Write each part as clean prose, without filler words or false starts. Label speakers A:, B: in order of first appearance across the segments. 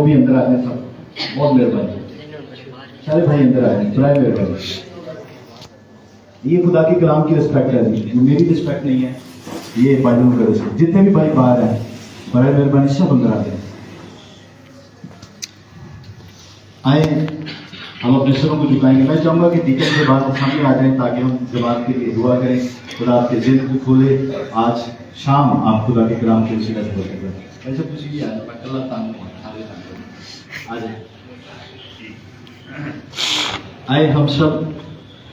A: بھی اندر آ جائیں سب, بہت مہربانی, سارے بھائی اندر آ جائیں, برائے مہربانی. یہ خدا کے کلام کی رسپیکٹ ہے جی, میری رسپیکٹ نہیں ہے, یہ معلوم کرو. جتنے بھی بھائی باہر ہیں برائے مہربانی سب اندر آ جائیں. آئیں ہم اپنے سروں کو جھکائیں گے. میں چاہوں گا کہ ڈیکن کے بعد سامنے آ جائیں تاکہ ہم جماعت کے لیے دعا کریں, خدا آپ کے ذہن کو کھولے. آج شام آپ خدا کے کلام کے وسیلہ سے باتیں کریں. ایسے کچھ بھی اللہ تعالیٰ آ جائیں. آئے ہم سب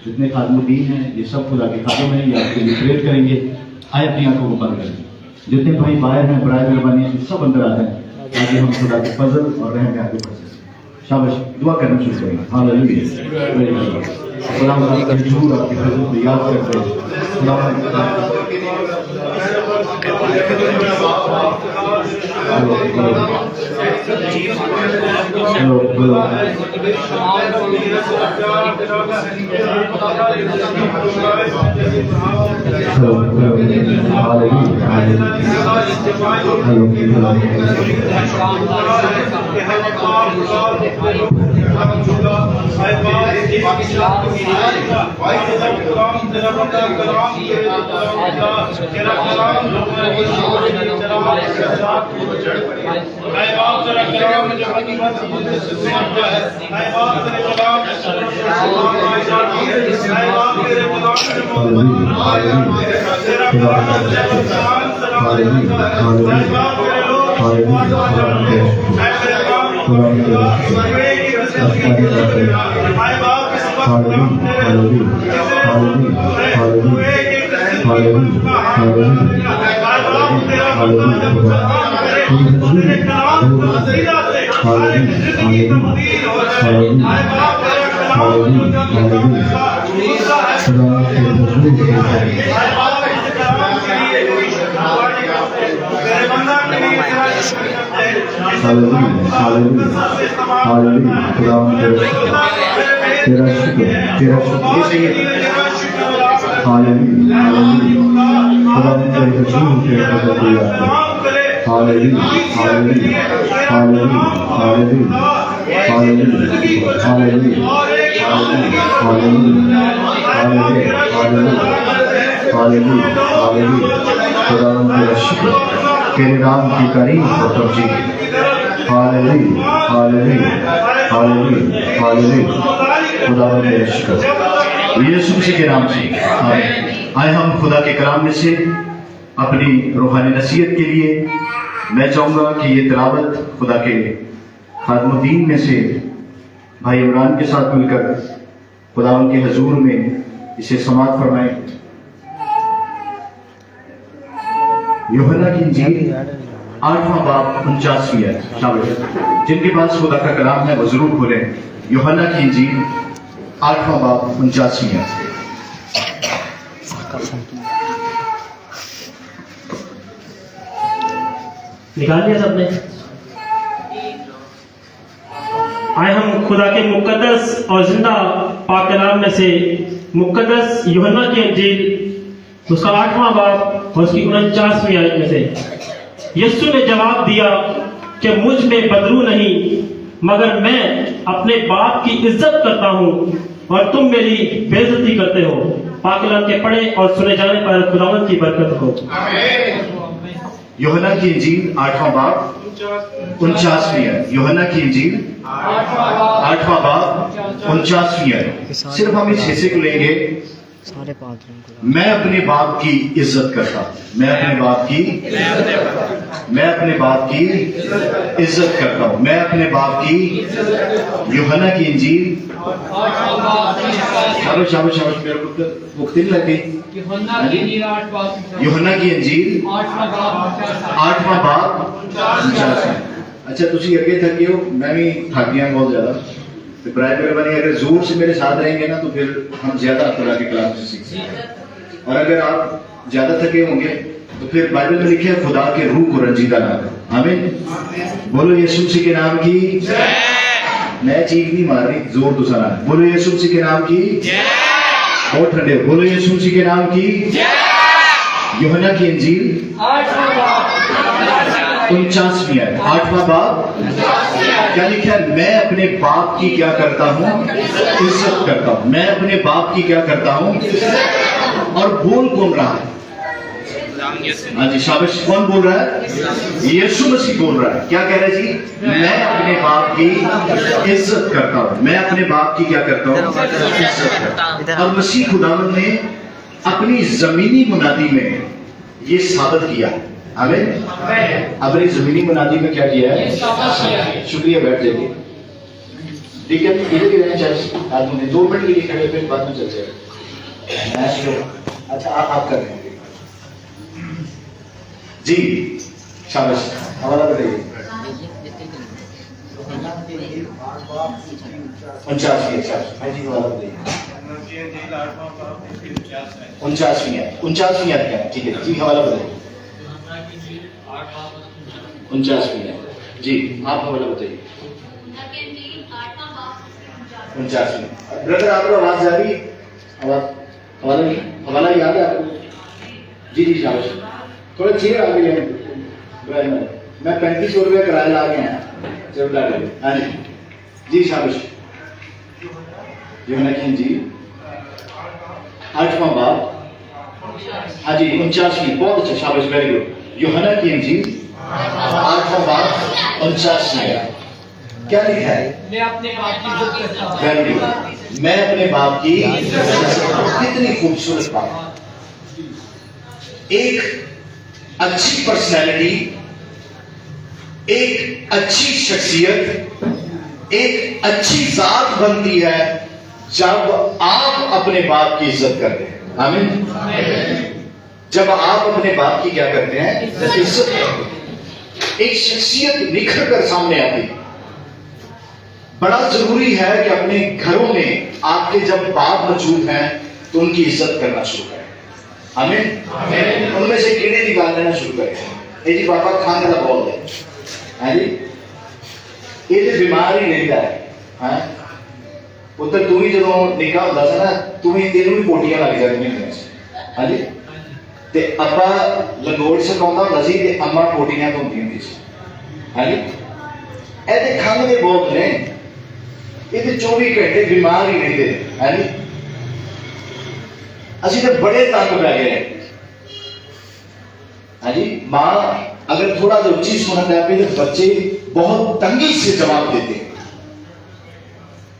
A: جتنے خادم الدین ہیں یہ سب خدا کے خادم ہیں, یہ آپ کے لیے پریئر کریں گے. آئے اپنی آنکھوں کو بند کریں. جتنے بھائی باہر ہیں برائے مہربانی سب اندر آ جائیں تاکہ ہم خدا کے فضل اور رحم میں آگے بڑھ سکیں. شاباش, دعا کرنا شروع کریں. ہاللیلویا. خدا آپ کے حضور آپ کے فضل کو یاد کرتے ہیں. تیرے نام کی تعریف اور تمجید. ہاللیلویا ہاللیلویا ہاللیلویا ہاللیلویا. خدا کا شکر یسوع مسیح کے نام سے. آئے ہم خدا کے کلام میں سے اپنی روحانی نصیحت کے لیے میں چاہوں گا کہ یہ تلاوت خدا کے خادم الدین میں سے بھائی عمران کے ساتھ مل کر خدا ان کے حضور میں اسے سماعت فرمائیں. یوحنا کی انجیل 8واں باب 49 ہے. جن کے پاس خدا کا کلام ہے وہ ضرور کھولیں. یوحنا کی انجیل 8واں باب 49 ہے.
B: نکال لیا سب نے. آئے ہم خدا کے مقدس اور زندہ پاک کلام میں سے مقدس یوحنا کی انجیل اس کا 8واں باب اور اس کی 49ویں آیت میں سے. یسوع نے جواب دیا کہ مجھ میں بدرو نہیں مگر میں اپنے باپ کی عزت کرتا ہوں اور تم میری بے عزتی کرتے ہو. پاک کلام کے پڑھے اور سنے جانے پر خداوند کی برکت ہو.
A: یوحنا کی انجیل 8واں باب 49 ہے. یوحنا کی انجیل 8واں باب 49 ہے. صرف ہم اس حصے کو لیں گے. میں اپنے باپ کی عزت کرتا ہوں. میں اپنے باپ کی عزت کرتا ہوں. میں اپنے باپ کی. یوحنا کی انجیل شاباش میرے کو مختلف لگی. یوحنا کی انجیل 8واں باب 49. اچھا تسی اگے تھکے ہو, میں بھی تھک گیا بہت زیادہ. برائے مہربانی اگر زور سے میرے ساتھ رہیں گے نا تو پھر ہم زیادہ خدا کے کلام سے سیکھ سکتے ہیں. اور اگر آپ زیادہ تھکے ہوں گے تو پھر بائبل میں لکھے خدا کے روح کو رنجیدہ نہ کرو. آمین. بولو یسوع مسیح کے نام کی. میں چیخ نہیں مار رہی, زور تو سنا. بولو یسوع مسیح کے نام کی. بہت ٹھنڈے. بولو یسوع مسیح کے نام کی. یوحنا کی انجیل 49 ہے. 8واں باب क्या लिखा है? मैं अपने बाप की क्या करता हूँ? इज्जत करता हूँ। मैं अपने बाप की क्या करता हूँ? और बोल कौन रहा है? हाँ जी, शाबाश। कौन बोल रहा है? यीशु मसीह बोल रहा है। क्या कह रहे जी? मैं अपने बाप की इज्जत करता हूँ। मैं अपने बाप की क्या करता हूँ? इज्जत करता हूँ। और मसीह खुदावंद ने अपनी जमीनी मुनादी में ये साबित किया। आमीन। अपनी जमीनी मुनादी में क्या किया है? शुक्रिया, बैठ जाइए। ठीक है, इधर ही रहना चाहिए आदमी ने। 2 मिनट के लिए खड़े, फिर बाद में चल जाएगा। अच्छा, आप कर रहे हैं जी, शाबाश। हवाला बताइए। 49 हवाला बताइए। 49 याद क्या है? ठीक है जी, हवाला बताइए। 49 जी, आप हवाला बताइए। 49 ब्रदर, आपको आवाज जा रही है? आवाज हवाला याद है आपको? जी जी, शाबाश। थोड़ा चेयर आगे ले। मैं 3500 रुपया किराया ला गया है। चलो, हाँ जी जी, शाबाश। जी, 8वां बाब। हाँ जी, 49। बहुत अच्छा, शाबाश, वेरी गुड। यूहन्ना की इंजील 8वां बाब 49। क्या लिखा है?
B: मैं अपने बाप की इज्जत करता हूँ।
A: Very good. मैं अपने बाप की। कितनी खूबसूरत बात। एक अच्छी पर्सनैलिटी, एक अच्छी शख्सियत, एक अच्छी जात बनती है जब आप अपने बाप की इज्जत करते हैं। आमीन। जब आप अपने बाप की क्या करते हैं? इज्जत करते हैं। एक शख्सियत निखर कर सामने आती है। बड़ा जरूरी है कि अपने घरों में आपके जब बाप मौजूद हैं तो उनकी इज्जत करना शुरू करें। आमीन। उनमें से कीड़े निकाल लेना शुरू करें। ये जी पापा खाने का बोल है, हाँ जी, ये तो बीमार ही रहता है। हाँ पुत्र, तू ही जो निका होता था ना, तू ही तेनू भी पोटियां लग जाती। हाँ जी, ते अपा लंगोट सिखाਉਂਦਾ ਹੁੰਦਾ ਸੀ ਤੇ अम्मा पोटियां धोंदी ਹੁੰਦੀ ਸੀ। हाँ जी, ਇਹਦੇ ਖੰਘ ਦੇ ਬਹੁਤ ਨੇ, ਇਹਦੇ 24 ਘੰਟੇ ਬਿਮਾਰ ਹੀ ਰਹਿੰਦੇ ਨੇ। हाँ जी, ਅਸੀਂ तो बड़े तंग पै गए। हाँ जी, माँ अगर थोड़ा सा उच्ची सुनना लग तो बच्चे बहुत तंगी से जवाब देते हैं।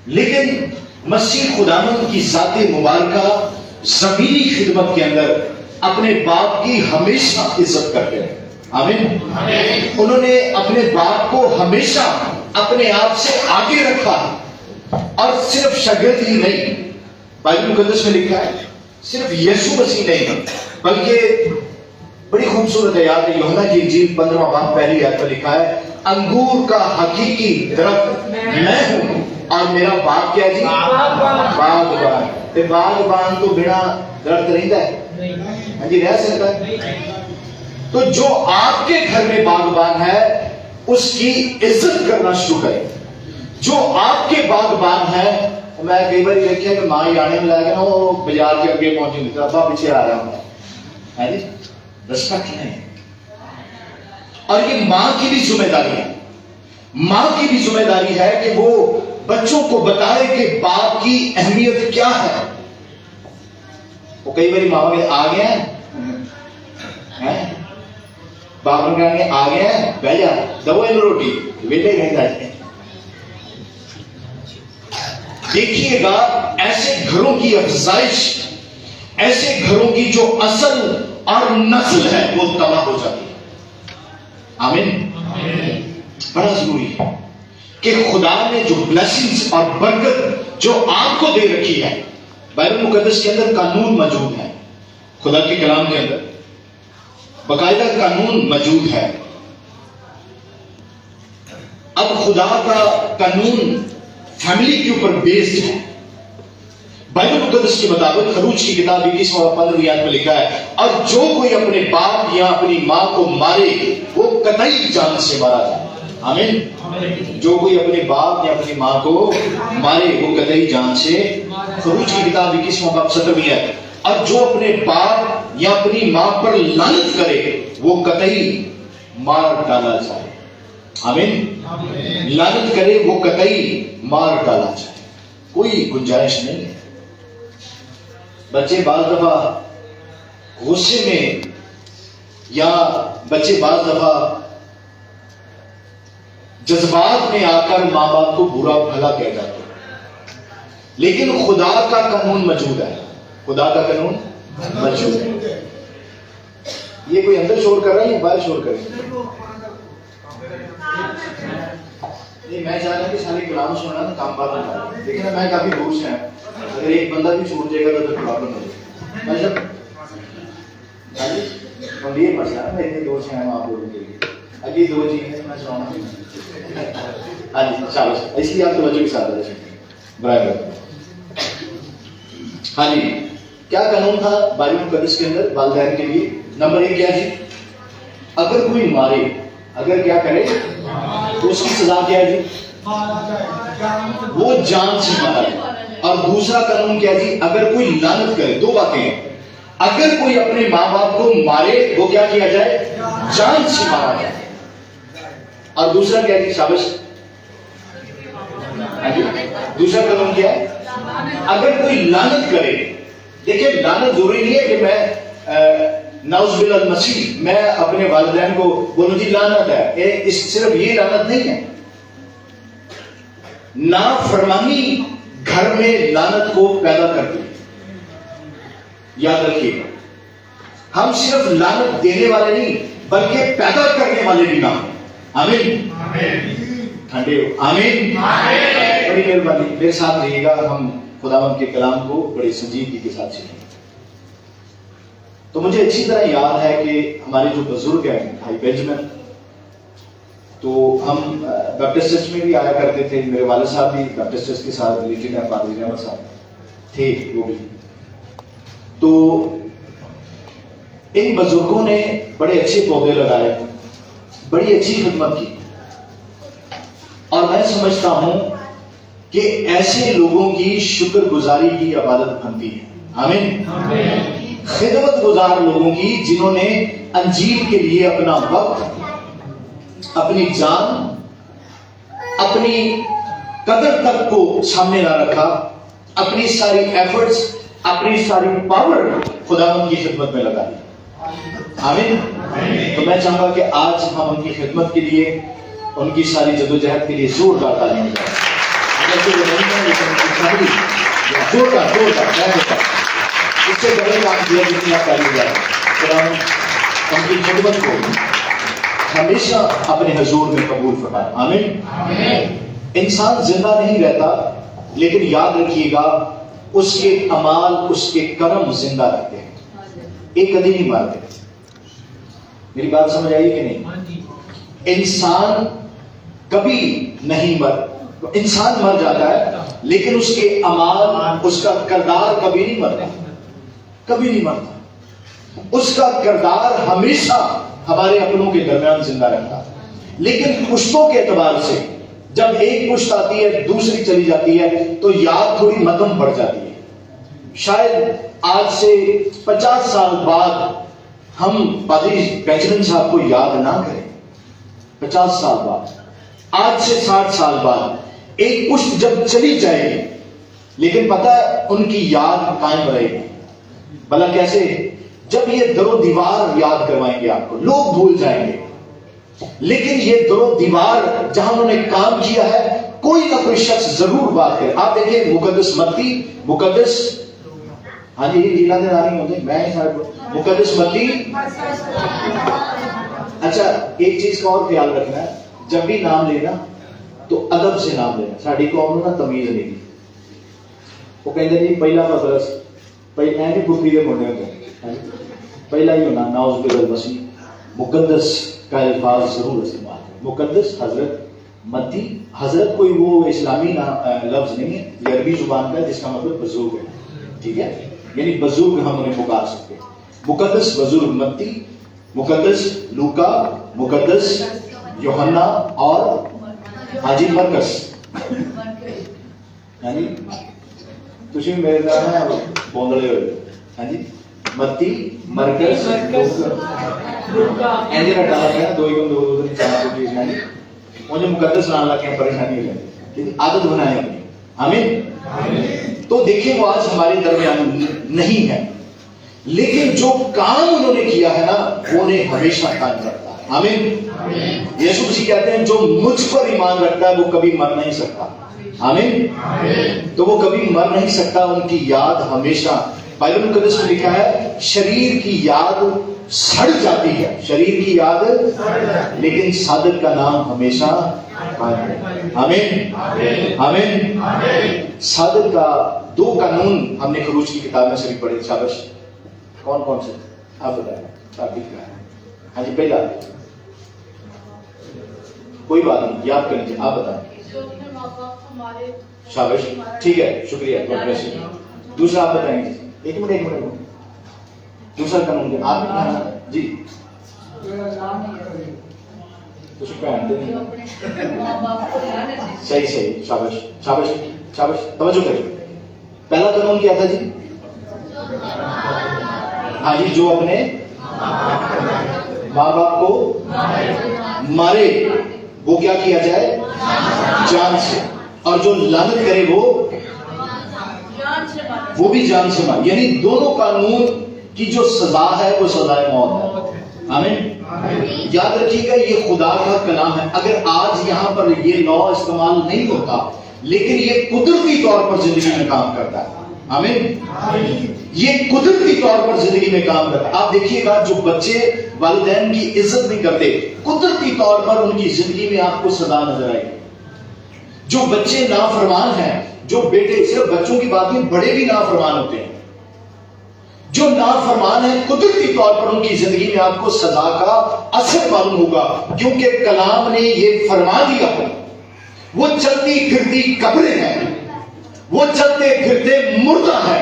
A: लेकिन मसीह खुदावंद की ज़ाते मुबारका ज़मीनी खिदमत के अंदर अपने बाप की हमेशा इज्जत करते हैं। आमीन। उन्होंने अपने बाप को हमेशा अपने आप से आगे रखा, और सिर्फ शागिर्द ही नहीं, बाइबल मुकद्दस में लिखा है सिर्फ यीशु मसीह नहीं, बल्कि बड़ी खूबसूरत आयत है। यूहन्ना की इंजील 15वां बाब पहली आयत में लिखा है, अंगूर का हकीकी दरख्त मैं हूं और मेरा बाप क्या जी? बागबान। ते बागबान तो बिना दरख्त रहता है? हाँ जी, रह सकता है। तो जो आपके घर में बागबान है उसकी इज्जत करना शुरू करें। जो आपके बागबान है, मैं कई बार देखिए कि मां ही आने में लगा ना, वो बाजार के आगे पहुंची नहीं, अब्बा पीछे आ रहा हूं, है जी, रिस्पेक्ट नहीं। और ये मां की भी जिम्मेदारी है। मां की भी जिम्मेदारी है कि वो बच्चों को बताए कि बाप की अहमियत क्या है। वो कई बार माँ के आ गए हैं, बाप ने कहा आ गए हैं, बह जा, दो इन रोटी, वेले रहता है। देखिएगा ऐसे घरों की अफजाइश, ऐसे घरों की जो असल और नस्ल है वो तबाह हो जाती है। आमीन। बड़ा जरूरी है कि खुदा ने जो ब्लेसिंग्स और बरकत जो आपको दे रखी है, बाइबल मुकद्दस के अंदर कानून मौजूद है, खुदा के कलाम के अंदर बाकायदा कानून मौजूद है। अब खुदा का कानून फैमिली के ऊपर बेस्ड है। बाइबल मुकद्दस के मुताबिक खरूज की किताब 21-15 आयत में लिखा है, और जो कोई अपने बाप या अपनी मां को मारे वो कतई जान से मारा जाए। आमीन। जो कोई अपने बाप या अपनी मां को मारे वो कतई जान से, खरूज की किताब 21-17 है। और जो अपने बाप या अपनी मां पर लानत करे वो कतई मार डाला जाए। आमीन। लानत करे वो कतई मार डाला जाए, कोई गुंजाइश नहीं है। बच्चे बाज दफा गुस्से में या बच्चे बाज दफा जज्बात में आकर मां बाप को बुरा भला कह जाते हैं, लेकिन खुदा का कानून मौजूद है, खुदा का कानून मौजूद है। ये कोई अंदर शोर कर रहा है या बाहर शोर कर रहा है? नहीं, मैं चाह रहा कि सारे कलाम सुनना तो काम बात होगा, लेकिन मैं काफी दूर से है, अगर एक बंदा भी छूट जाएगा तो प्रॉब्लम हो जाएगी। मैं जब ये मसला है, मैं इतने दूर से आया हूँ आप लोगों के लिए, अगली दो चीजें मैं सुनाऊंगा। हाँ जी, चलो, इसलिए आप तवज्जो के साथ रहे बराबर। हाँ जी, क्या कानून था बाइबल मुकद्दस के अंदर वालिदैन के लिए? नंबर 1 क्या जी? अगर कोई मारे, अगर क्या करे तो उसकी सजा क्या है जी? वो जान से मारा जाए। और दूसरा कानून क्या जी? अगर कोई लानत करे, दो बातें हैं, अगर कोई अपने माँ बाप को मारे वो क्या किया जाए? जान से मारा जाए। और दूसरा क्या जी? शाबाश, दूसरा कानून क्या है? अगर कोई लानत करे, देखिए लानत जरूरी नहीं है कि मैं नाउज़ुबिल्लाह मसीह मैं अपने वालिदैन को बोलूं जी लानत है, इस सिर्फ ये लानत नहीं है। नाफरमानी घर में लानत को पैदा करती है, याद रखिएगा। हम सिर्फ लानत देने वाले नहीं बल्कि पैदा करने वाले भी ना। आमीन, ठंडे हो, आमीन। बड़ी मेहरबानी, मेरे साथ रहिएगा, हम खुदावंद के कलाम को बड़ी संजीदगी के साथ सीखेंगे। तो मुझे अच्छी तरह याद है कि हमारे जो बुजुर्ग हैं भाई बेंजामिन, तो हम बैप्टिस्ट चर्च में भी आया करते थे, मेरे वाले साहब भी बैप्टिस्ट चर्च के साथ रिलेटेड है, पादरी अहमद साहब थे वो भी। तो इन बुजुर्गों ने बड़े अच्छे पौधे लगाए, बड़ी अच्छी खिदमत की, और मैं समझता हूं कि ऐसे लोगों की शुक्रगुजारी की इबादत बनती है। आमीन। खिदमत गुजार लोगों की जिन्होंने अंजील के लिए अपना वक्त, अपनी जान, अपनी कदर तक को सामने ला रखा, अपनी सारी एफर्ट्स, अपनी सारी पावर खुदावंद की खिदमत में लगा दी। आमीन। तो मैं चाहूंगा कि आज हम उनकी खिदमत के लिए, उनकी सारी जदोजहद के लिए जोरदार तालियां बजाएं। जोरदार इससे बड़े काम किया जितनी आप ताली बजाएं। उनकी खिदमत को हमेशा अपने हुजूर में कबूल फरमाएं। आमीन। इंसान जिंदा नहीं रहता, लेकिन याद रखिएगा उसके अमाल, उसके कर्म जिंदा रहते हैं, एक कभी नहीं मरते। मेरी बात समझ आई कि नहीं? इंसान कभी नहीं इंसान मर जाता है, लेकिन उसके अमाल, उसका किरदार कभी नहीं मरता, कभी नहीं मरता। उसका किरदार हमेशा हमारे अपनों के दरमियान जिंदा रहता है। लेकिन पुश्तों के एतबार से जब एक पुश्त आती है दूसरी चली जाती है तो याद थोड़ी मध्यम पड़ जाती है। शायद आज से 50 साल बाद हम पादरी बेंजामिन साहब को याद ना करें, 50 साल बाद, आज से 60 साल बाद एक पुष्प जब चली जाएगी, लेकिन पता है उनकी याद कायम रहेगी। भला कैसे? जब ये दरो दीवार याद करवाएंगे आपको, लोग भूल जाएंगे, लेकिन ये दरो दीवार जहां उन्होंने काम किया है, कोई ना कोई शख्स जरूर बात करे। आप देखिए मुकद्दस मत्ती, मुकद्दस, हाँ जी जिला दे नारी होते, मैं मुकद्दस मत्ती। अच्छा, एक चीज का और ख्याल रखना है, जब भी नाम लेना तो अदब से नाम लेना। साड़ी कौम ना तमीज नहीं, वो कहते नहीं पहला पतरस, पहले बुद्धि के मुंडे होते, पहला ही होना नाउज़ुबिल्लाह मसीह। मुकद्दस का अल्फाज जरूर इस्तेमाल है। मुकद्दस हजरत मत्ती, हजरत कोई वो इस्लामी लफ्ज नहीं है, ये अरबी जुबान का है जिसका मतलब बुजुर्ग है, ठीक है, यानी बुजुर्ग हम उन्हें पुकार सकते हैं। मुकद्दस बुजुर्ग मत्ती, मुकद्दस लूका, मुकद्दस यूहन्ना और हाजी मरकस, यानी तुझे मेरे नाम है बोंदले हुए, हाँ जी, मत्ती, मरकस, लूका, ऐसे रटा है, दो ही कम दो दो तीन चार को चीज नहीं, मुझे मुकद्दस नाम ला के परेशानी हो जाती, लेकिन आदत बनाए अपनी। आमीन। तो देखिए वो आज हमारे दरमियान नहीं है, लेकिन जो काम उन्होंने किया है ना वो उन्हें हमेशा कायम रखता है। आमीन। यीशु मसीह कहते हैं जो मुझ पर ईमान रखता है वो कभी मर नहीं सकता। आमीन। तो वो कभी मर नहीं सकता, उनकी याद हमेशा, बाइबल मुकद्दस में लिखा है शरीर की याद सड़ जाती है, शरीर की याद, लेकिन सादत का नाम हमेशा कायम है। आमीन। आमीन। सादत का 2 कानून हमने खरूज की किताब में से भी पढ़े। शाबाश, कौन कौन से आप बताएं। आप दिख रहा है? हाँ जी, पहला कोई बात नहीं, याद कर लीजिए, आप बताएं। शाबाश, ठीक है, शुक्रिया, गॉड ब्लेस यू। दूसरा आप बताएंगे। एक मिनट, दूसरा कानून क्या? आप जी कुछ पहनते नहीं। सही, शाबाश शाबाश शाबाश, तवज्जो करिए। पहला कानून क्या था जी? हाँ जी, जो अपने माँ बाप को मारे वो क्या किया जाए? जान से, और जो लानत करे वो भी जान से मारे। यानी दोनों कानून की जो सजा है वो सजाए मौत है। आमीन। याद रखिएगा ये खुदा का कलाम है। अगर आज यहाँ पर ये लॉ इस्तेमाल नहीं होता, लेकिन ये कुदरती तौर पर जिंदगी में काम करता है। आमीन। ये कुदरती तौर पर जिंदगी में काम करता है। आप देखिएगा जो बच्चे वालिदैन की इज्जत नहीं करते, कुदरती तौर पर उनकी जिंदगी में आपको सजा नजर आएगी। जो बच्चे नाफरमान हैं, जो बेटे, सिर्फ बच्चों की बात नहीं, बड़े भी नाफरमान होते हैं, जो नाफरमान है कुदरती तौर पर उनकी जिंदगी में आपको सजा का असर मालूम होगा, क्योंकि कलाम ने ये फरमा दिया है। वो चलती फिरती कब्रें हैं, वो चलते फिरते मुर्दा है,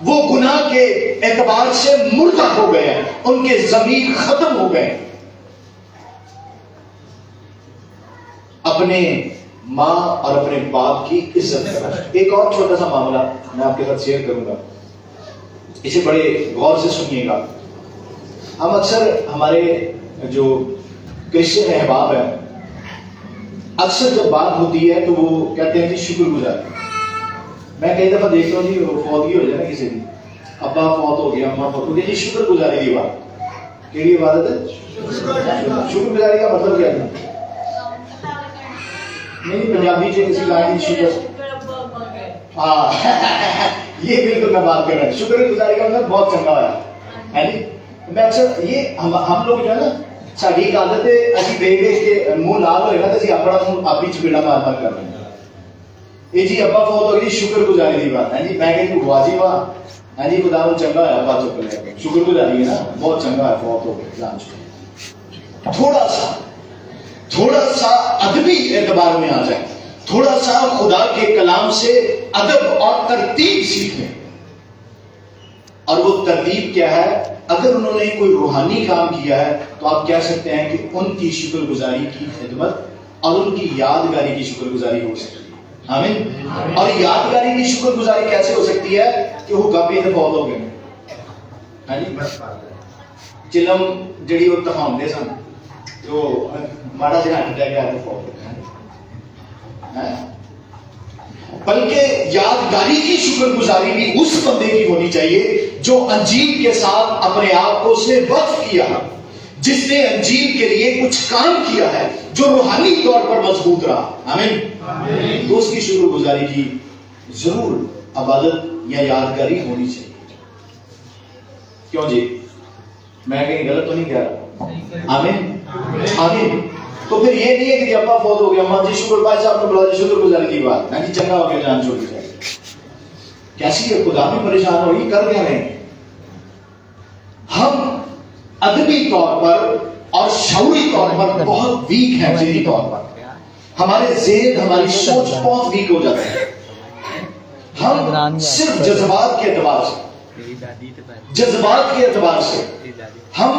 A: वो गुनाह के एतबार से मुर्दा हो गए हैं, उनके ज़मीर खत्म हो गए। अपने माँ और अपने बाप की इज्जत करना। एक और छोटा सा मामला मैं आपके साथ शेयर करूंगा, इसे बड़े गौर से सुनिएगा। हम अक्सर हमारे जो क्रिश्चियन अहबाब हैं, अक्सर जब बात होती है तो वो कहते हैं जी शुक्रगुजार। मैं कई दफा देखता हूँ जी, फौतगी हो जाए ना किसी की, अब्बा फौत हो गया, अम्मा फौत हो गई, जी शुक्रगुजारी की बात। केड़ी इबादत है? शुक्रगुजारी का मतलब क्या है? नहीं, पंजाबी से किसी लाइन शुक्र, हाँ ये बिल्कुल मैं बात कर रहा हूँ। शुक्रगुजारी का मतलब बहुत चंगा होया है जी। मैं अक्सर ये हम लोग जो है ना, साड़ी एक आदत है, अभी देख देख के मुंह लाल होएगा तो अभी अपना मुंह आप ही चपेड़ा मार मार कर रहे हैं। ये जी अब्बा फौत हो गई, शुक्रगुजारी की बात है जी। मैं कहीं वाजी वाह है जी, खुदा वो चंगा है, अब्बा चुप ले, शुक्रगुजारी है ना, बहुत चंगा है, फौत हो गई। थोड़ा सा अदबी एतबार में आ जाए, थोड़ा सा खुदा के कलाम से अदब और तरतीब सीखें। और वो तरतीब क्या है? अगर उन्होंने कोई रूहानी काम किया है तो आप कह सकते हैं कि उनकी शुक्रगुजारी की खिदमत और उनकी यादगारी की शुक्रगुजारी हो सकती है। आमीन। और यादगारी की शुक्रगुजारी कैसे हो सकती है? कि वो काफी फौत हो गए, चिलम जड़ी वो तखाउंदे सन, तो माड़ा जिहा हट गया तो फौत। बल्कि यादगारी की शुक्रगुजारी भी उस बंदे की होनी चाहिए जो अंजील के साथ अपने आप को उसने वक्फ किया, जिसने अंजील के लिए कुछ काम किया है, जो रूहानी तौर पर मजबूत रहा। आमीन। तो उसकी शुक्रगुजारी की जरूर इबादत या यादगारी होनी चाहिए। क्यों जी? मैं कहीं गलत तो नहीं कह रहा? आमीन। आमीन। तो फिर ये नहीं है कि अब्बा फौत हो गया, अम्मा जी शुक्र, भाई साहब ने बोला जी शुक्रगुजारी की बात है जी, चंगा हो गया, जान छोड़ जाए। कैसी है? खुदा भी परेशान होगी, कर क्या रहे हैं हम? अदबी तौर पर और शौरी तौर पर बहुत वीक है, जिंदगी तौर पर हमारे ज़हन, हमारी सोच बहुत वीक हो जाती है। हम सिर्फ जज्बात के एतबार से हम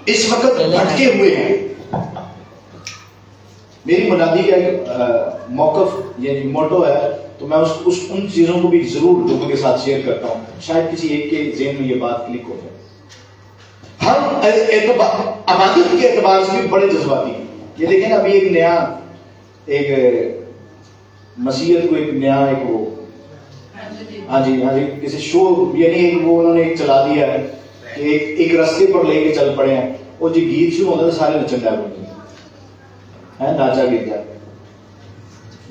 A: इस वक्त भटके हुए हैं। मेरी मुनादी का एक मौकफ यानी मोटो है, तो मैं उन चीजों को भी जरूर लोगों के साथ शेयर करता हूँ, शायद किसी एक के ज़हन में ये बात क्लिक हो जाए। हम इबादत के एतबार से भी बड़े जज्बाती हैं। ये देखें ना, अभी एक नया ایک مسیحت کو ایک نیا ایک وہ ہاں جی کسی شو یعنی ایک وہ انہوں نے ایک چلا دیا ہے کہ ایک رستے پر لے کے چل پڑے ہیں اور جی گیت شروع ہوتا ہے سارے نچن ڈال پڑتے ہیں ناچا گیت جا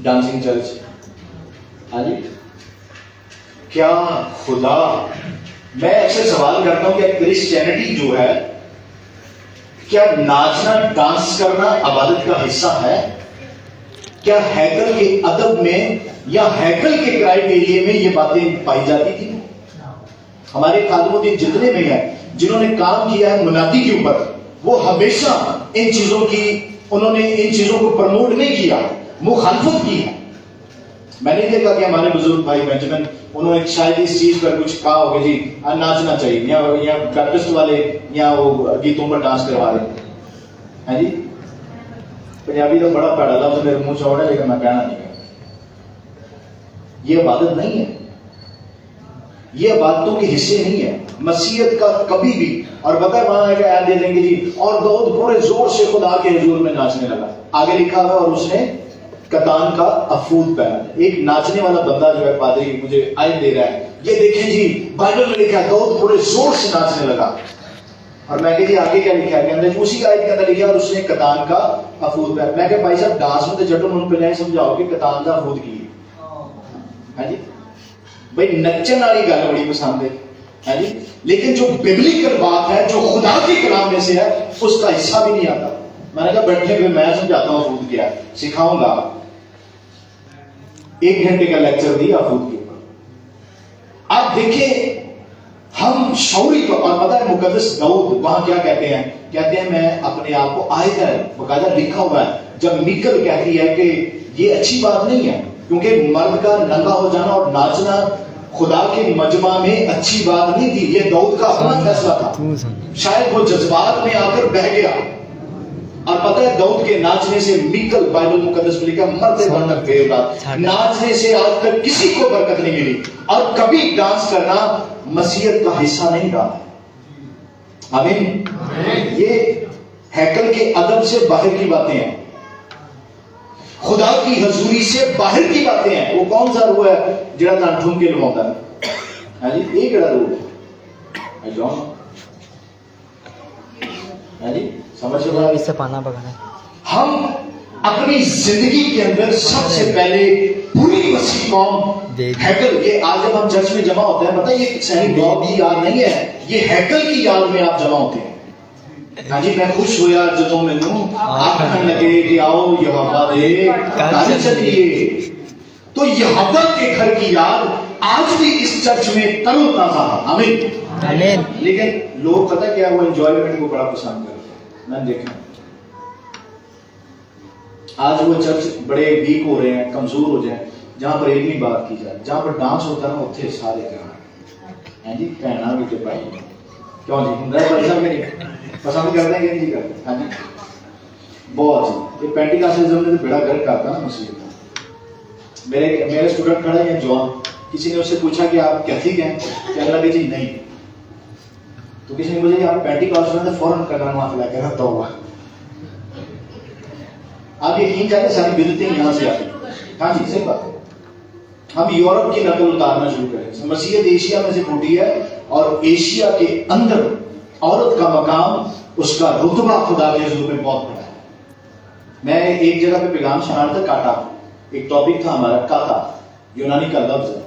A: ڈانسنگ چرچ ہاں جی کیا خدا میں اکثر سوال کرتا ہوں کہ کرسچینٹی جو ہے کیا ناچنا ڈانس کرنا عبادت کا حصہ ہے؟ کیا ہیکل کے ادب میں یا ہیکل کے کرائیٹیریا میں یہ باتیں پائی جاتی تھی؟ ہمارے خادم الدین جتنے میں ہیں جنہوں نے کام کیا ہے منادی کے اوپر وہ ہمیشہ ان چیزوں کی انہوں نے ان چیزوں کو پروموٹ نہیں کیا، مخالفت کی ہے۔ میں نہیں دیکھا کہ ہمارے بزرگ بھائی بینجمن انہوں نے شاید اس چیز پر کچھ کہا ہوگا جی ناچنا چاہیے یا بیپٹسٹ والے یا وہ گیتوں پر ڈانس کروا رہے ہیں جی۔ پنجابی تو بڑا پیڑا لفظ میرے منہ چوڑا ہے لیکن میں کہنا نہیں ہے، یہ عبادت نہیں ہے، یہ عبادتوں کے حصے نہیں ہے مسیحیت کا کبھی بھی۔ اور بتا وہاں ایک آیت دے دیں گے جی اور داؤد پورے زور سے خدا کے حضور میں ناچنے لگا، آگے لکھا ہوا اور اس نے کتان کا افود پہنا۔ ایک ناچنے والا بندہ جو ہے پادری مجھے آئین دے رہا ہے، یہ دیکھیں جی بائبل میں لکھا ہے داؤد پورے زور سے ناچنے لگا، اور میں کہ جی آگے کیا لکھا ہے کہ اسی آیت کے اندر لکھا اور اس نے کتان کا افود پہنا۔ میں کہ بھائی صاحب ڈانس میں تو جٹوں ان پہ جائیں سمجھاؤ کہ کتان کا افود کی ہے جی بھائی نچن والی گل بڑی پسند ہے جی، لیکن جو ببلیکل بات ہے جو خدا کے کلام میں سے ہے اس کا حصہ بھی نہیں آتا۔ میں نے کہا بیٹھے ہوئے میں سمجھاتا ہوں افود کیا ہے، سکھاؤں گا، 1 گھنٹے کا لیکچر دیا افود کے اوپر۔ آپ دیکھیں ہم شعوری طور پر پتہ ہے مقدس داؤد وہاں کیا کہتے ہیں میں اپنے آپ کو آئے باقاعدہ لکھا ہوا ہے جب میکل کہتی ہے کہ یہ اچھی بات نہیں ہے کیونکہ مرد کا ننگا ہو جانا اور ناچنا خدا کے مجمع میں اچھی بات نہیں تھی، یہ داؤد کا اپنا فیصلہ تھا، شاید وہ جذبات میں آ کر بہہ گیا۔ اور پتہ ہے داؤد کے ناچنے سے میکل بائبل مقدس میں لکھا مرد بن گئے اولاد، ناچنے سے آج تک کسی کو برکت نہیں ملی اور کبھی ڈانس کرنا مسیحیت کا حصہ نہیں رہا۔ آمین۔ یہ ہیکل کے ادب سے باہر کی باتیں ہیں، خدا کی حضوری سے باہر کی باتیں ہیں۔ وہ کون سا روح ہے جڑا تان ٹھون کے لواتا ہے ہاں جی، یہ کیڑا روح ہے ہاں جی سمجھ رہے
C: اس سے پانا پکانا۔
A: ہم اپنی زندگی کے اندر سب سے پہلے پوری مسیح قوم ہیکل کے آج جب ہم چرچ میں جمع ہوتے ہیں، پتہ ہے یہ صحیح بلاک کی یاد نہیں ہے، یہ ہیکل کی یاد میں آپ جمع ہوتے ہیں۔ ہاں جی میں خوش ہویا جدوں مینوں آکھن لگے کہ آؤ یہوہ دے گھر چلیے، تو یہوہ کے گھر کی یاد آج بھی اس چرچ میں تر و تازہ ہے۔ آمین۔ لیکن لوگ پتہ کیا وہ انجوائمنٹ کو بڑا پسند کرتے ہیں، میں نے دیکھا آج وہ چرچ بڑے ویک ہو رہے ہیں، کمزور ہو جائیں، جہاں پر علمی بات کی جائے، جہاں پر ڈانس ہوتا ہے نا اتنے سارے جہاں ہیں جی پہنا بھی تو پائی کیوں جی ہوں بھائی صاحب میری پسند کرتے ہیں کہ نہیں کرتے ہاں جی بہت جی۔ یہ پینٹیکاسٹلزم نے تو بیڑا گرک کرتا نا مسیح کا۔ میرے اسٹوڈنٹ کھڑے ہیں جوان، کسی نے اس سے پوچھا کہ آپ کیتھلک ہیں؟ کہنے لگے جی نہیں، تو کسی نے مجھے آپ پینٹیکاسٹل سے فوراً کرنا معاف لا کے رہتا ہوا۔ آپ یقین جاتے ساری بدعتیں یہاں سے آتی ہاں جی صحیح بات ہے۔ ہم یورپ کی نقل اتارنا شروع کریں، مسیحیت ایشیا میں سے پھوٹی ہے اور ایشیا کے اندر عورت کا مقام اس کا رتبہ خدا کے حضور میں بہت بڑا ہے۔ میں ایک جگہ پہ پیغام سنا تھا کاٹا، ایک ٹاپک تھا ہمارا کاتا، یونانی کا لفظ ہے۔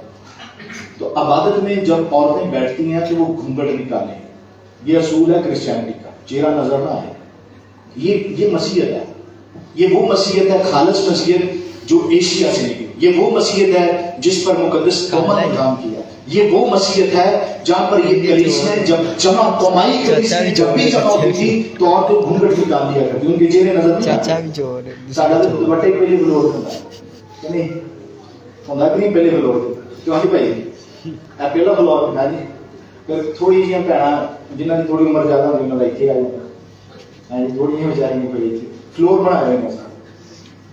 A: تو عبادت میں جب عورتیں بیٹھتی ہیں تو وہ گھونگھٹ نکالیں، یہ اصول ہے کرسچینٹی کا، چہرہ نظر نہ آئے۔ یہ مسیحیت ہے، یہ وہ مسیحیت ہے خالص مسیحیت جو ایشیا سے نکلی، یہ وہ مسیحیت ہے جس پر مقدس قوموں نے کام کیا، یہ وہ مسیحیت ہے جہاں پر یہ کلیسیاں جب جمع قومی کلیسیاں جب بھی جمع ہوتی تھی تو عورتیں گھونگھٹ نکال دیا کرتی، ان کے چہرے نظر نہیں آتے۔ ساڈا تو دوپٹے پہلے فلور ہوتا ہے کہ نہیں ہوتا کہ نہیں پہلے فلور کیوں جی بھائی اے پہلا فلور ہوتا جی، پھر تھوڑی جی بھੈਣਾں جنہاں کی تھوڑی عمر زیادہ ہوتی انہاں دا اتنے آ جاتا جی، تھوڑی جی بیچاریاں پڑی تھی فلور بنا رہے ہیں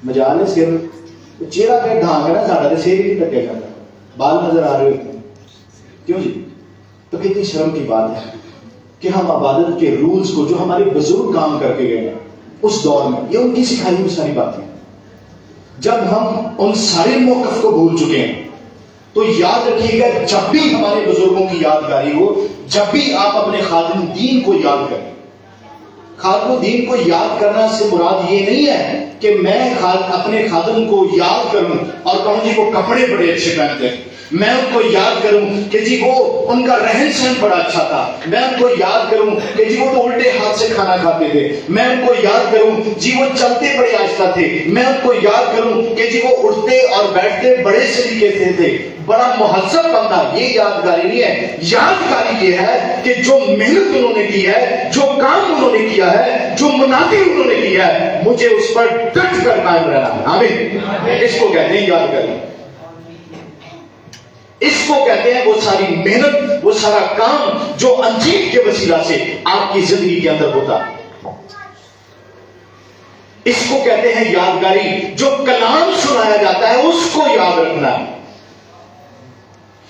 A: مجال ہے سر چہرہ پہ ڈھانگ ہے نا ساڈا تو سر ہی نہیں ڈکیا جاتا، بال نظر آ رہے ہوتے ہیں کیوں جی؟ تو کتنی شرم کی بات ہے کہ ہم عبادت کے رولز کو جو ہمارے بزرگ کام کر کے گئے ہیں اس دور میں، یہ ان کی سکھائی ہوئی ساری باتیں جب ہم ان سارے موقف کو بھول چکے ہیں تو یاد رکھیے گا جب بھی ہمارے بزرگوں کی یادگاری ہو، جب بھی آپ اپنے خادم دین کو یاد کریں. خادم دین کو یاد کرنا سے مراد یہ نہیں ہے کہ میں اپنے خادم کو یاد کروں اور کہوں جی وہ کپڑے بڑے اچھے پہنتے ہیں، میں ان کو یاد کروں کہ جی وہ ان کا رہن سہن بڑا اچھا تھا، میں ان کو یاد کروں کہ جی وہ تو الٹے ہاتھ سے کھانا کھاتے تھے، میں ان کو یاد کروں جی وہ چلتے بڑے آہستہ تھے، میں ان کو یاد کروں کہ جی وہ اٹھتے اور بیٹھتے بڑے سلیقے سے تھے، بڑا مہذب بندہ. یہ یادگاری نہیں ہے. یادگاری یہ ہے کہ جو محنت انہوں نے کی ہے، جو کام انہوں نے کیا ہے، جو منادی انہوں نے کیا ہے، مجھے اس پر ڈٹ کر قائم رہنا ہے. آمین. اس کو کہتے ہیں یادگاری. اس کو کہتے ہیں وہ ساری محنت، وہ سارا کام جو انجیل کے وسیلہ سے آپ کی زندگی کے اندر ہوتا. اس کو کہتے ہیں یادگاری. جو کلام سنایا جاتا ہے اس کو یاد رکھنا ہے.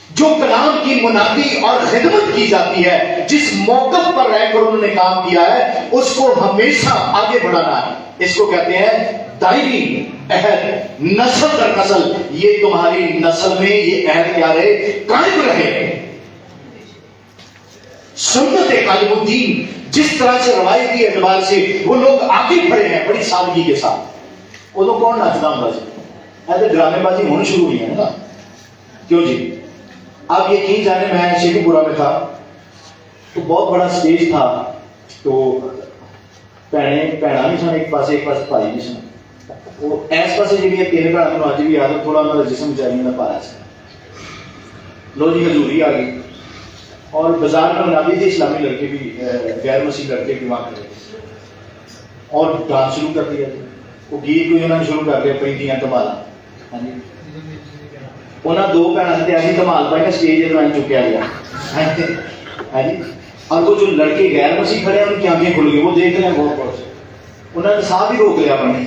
A: جو کلام کی منادی اور خدمت کی جاتی ہے، جس موقف پر رہ کر انہوں نے کام کیا ہے، اس کو ہمیشہ آگے بڑھانا ہے. اس کو کہتے ہیں دائری عہد، نسل در نسل. یہ تمہاری نسل میں یہ عہد کیا رہے؟ قائم رہے. سنت قائم الدین جس طرح سے روایتی اعتبار سے وہ لوگ آگے بڑھے ہیں بڑی سادگی کے ساتھ. وہ تو کون ناچتا ہوں بازی ایسے ڈرامے بازی ہونے شروع ہوئی ہے نا. کیوں جی؟ آپ یقین جانے میں شیخو پورا میں تھا تو بہت بڑا سٹیج تھا، تو بھڑا بھی سن ایک پاس بھائی بھی سن. وہ اس پاس جی تین بھڑا کو اج بھی یاد تھوڑا میرا جسم چاہیے میں پارا سے لو جی حضوری آ گئی اور بازار میں منادی تھے اسلامی لڑکے بھی غیر مسیح لڑکے بھی وہاں کھڑے اور ڈانس شروع کر دیا. وہ گیت کوئی انہوں نے شروع کر دیا پینتیاں دھمالا. ہاں جی انہوں دو بھنوں نے ایسی دھمال پائی نا اسٹیج چکیا گیا. ہاں جی اور وہ جو لڑکے غیر مسیح کھڑے ہیں ان کی آنکھیں کھل گئی، وہ دیکھ رہے ہیں بہت بہت. انہوں نے ساتھ ہی روک لیا اپنے.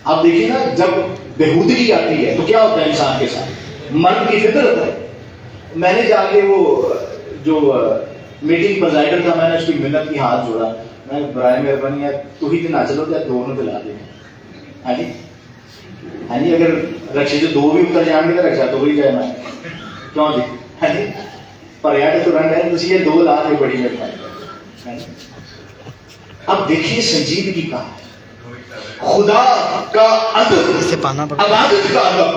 A: آپ دیکھیے نا جب بےہودگی آتی ہے تو کیا ہوتا ہے انسان کے ساتھ؟ مرد کی فطرت ہے. میں نے جا کے وہ جو میٹنگ پرزائڈر تھا میں نے اس کی منت کی ہاتھ جوڑا. میں برائے مہربانی ہے تو ہی نہ چلو تو دونوں دلا دیں. ہاں جی ہاں جی اگر رکشے سے دو بھی اتر جان گے تو رکشا تو ہی جائے میں کیوں جی. ہاں جی پر یار تو رنگ ہے تو یہ دو لا کے بڑی مہربانی. اب دیکھیے سنجیدگی کا خدا کا ادب، عبادت کا ادب،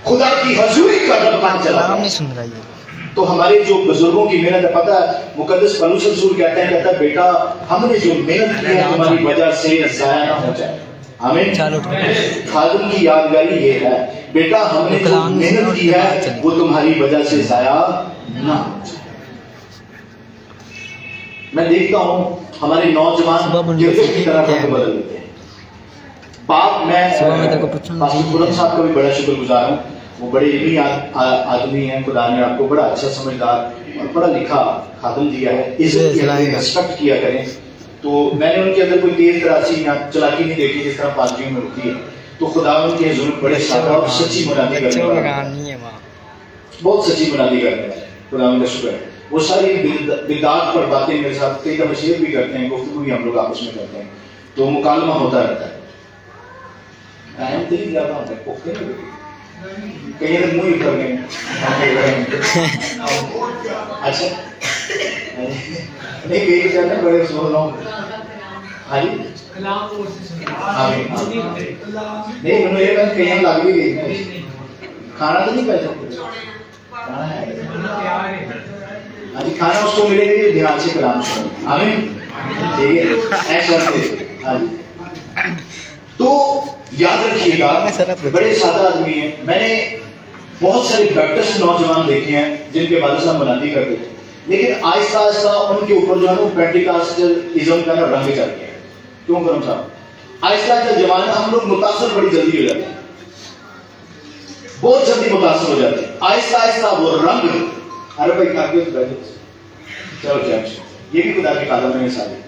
A: خدا کی حضوری کا ادب بن چلا. تو ہمارے جو بزرگوں کی محنت ہے، پتہ ہے مقدس پولس رسول کہتے ہیں، کہتا ہے بیٹا ہم نے جو محنت کی ہے تمہاری وجہ سے ضائع نہ ہو جائے. آمین. خادم کی یادگاری یہ ہے بیٹا ہم نے جو محنت کی ہے وہ تمہاری وجہ سے ضائع نہ ہو جائے. میں دیکھتا ہوں ہمارے نوجوان کرکٹ کی طرح کو بدل دیتے ہیں. باپ میں پاسٹر خرم صاحب کا بھی بڑا شکر گزار ہوں. وہ بڑے علمی آدمی ہیں، خدا نے آپ کو بڑا اچھا سمجھدار اور پڑھا لکھا خادم دیا ہے. عزت کیا کریں، ریسپیکٹ کیا کریں. تو میں نے ان کے اندر کوئی تیز تراشی یا چلاکی نہیں دیکھی جس طرح پادریوں میں ہوتی ہے. تو خدا ان کے حضور بڑے سادہ اور سچی منادی کرنے والے، بہت سچی منادی کرنے والے. خدا ان کا شکر ہے. وہ ساری بدعات پر باتیں میرے ساتھ کئی دفعہ شیئر بھی کرتے ہیں، گفتگو بھی ہم لوگ آپس میں کرتے ہیں، تو مکالمہ ہوتا رہتا ہے. اہم دل زیادہ ہوتا ہے پوکھتے نہیں کہیں تک منہ کر گئے. اچھا نہیں کئی کہتے ہیں بڑے سن رہا ہوں. ہاں جی نہیں انہوں نے کہیں لگ بھی گئی کھانا تو نہیں کر سکتے. ہاں جی کھانا اس کو ملے گا دھیان سے کلام سنو. آمین. ٹھیک ہے ایسا کرتے. ہاں جی تو یاد رکھیے گا بڑے سادہ آدمی ہیں. میں نے بہت سارے بیپٹسٹ نوجوان دیکھے ہیں جن کے والد صاحب منادی کرتے تھے، لیکن آہستہ آہستہ ان کے اوپر جو ہے نا پینٹیکاسٹلزم کا نا رنگ چڑھ گیا. کیوں کرم صاحب؟ آہستہ آہستہ زمانہ ہم لوگ متاثر بڑی جلدی ہو جاتے ہیں، بہت جلدی متاثر ہو جاتے ہیں. آہستہ آہستہ وہ رنگ ارے بھائی کھا کے چلو کیا یہ بھی خدا کے قدم میں سارے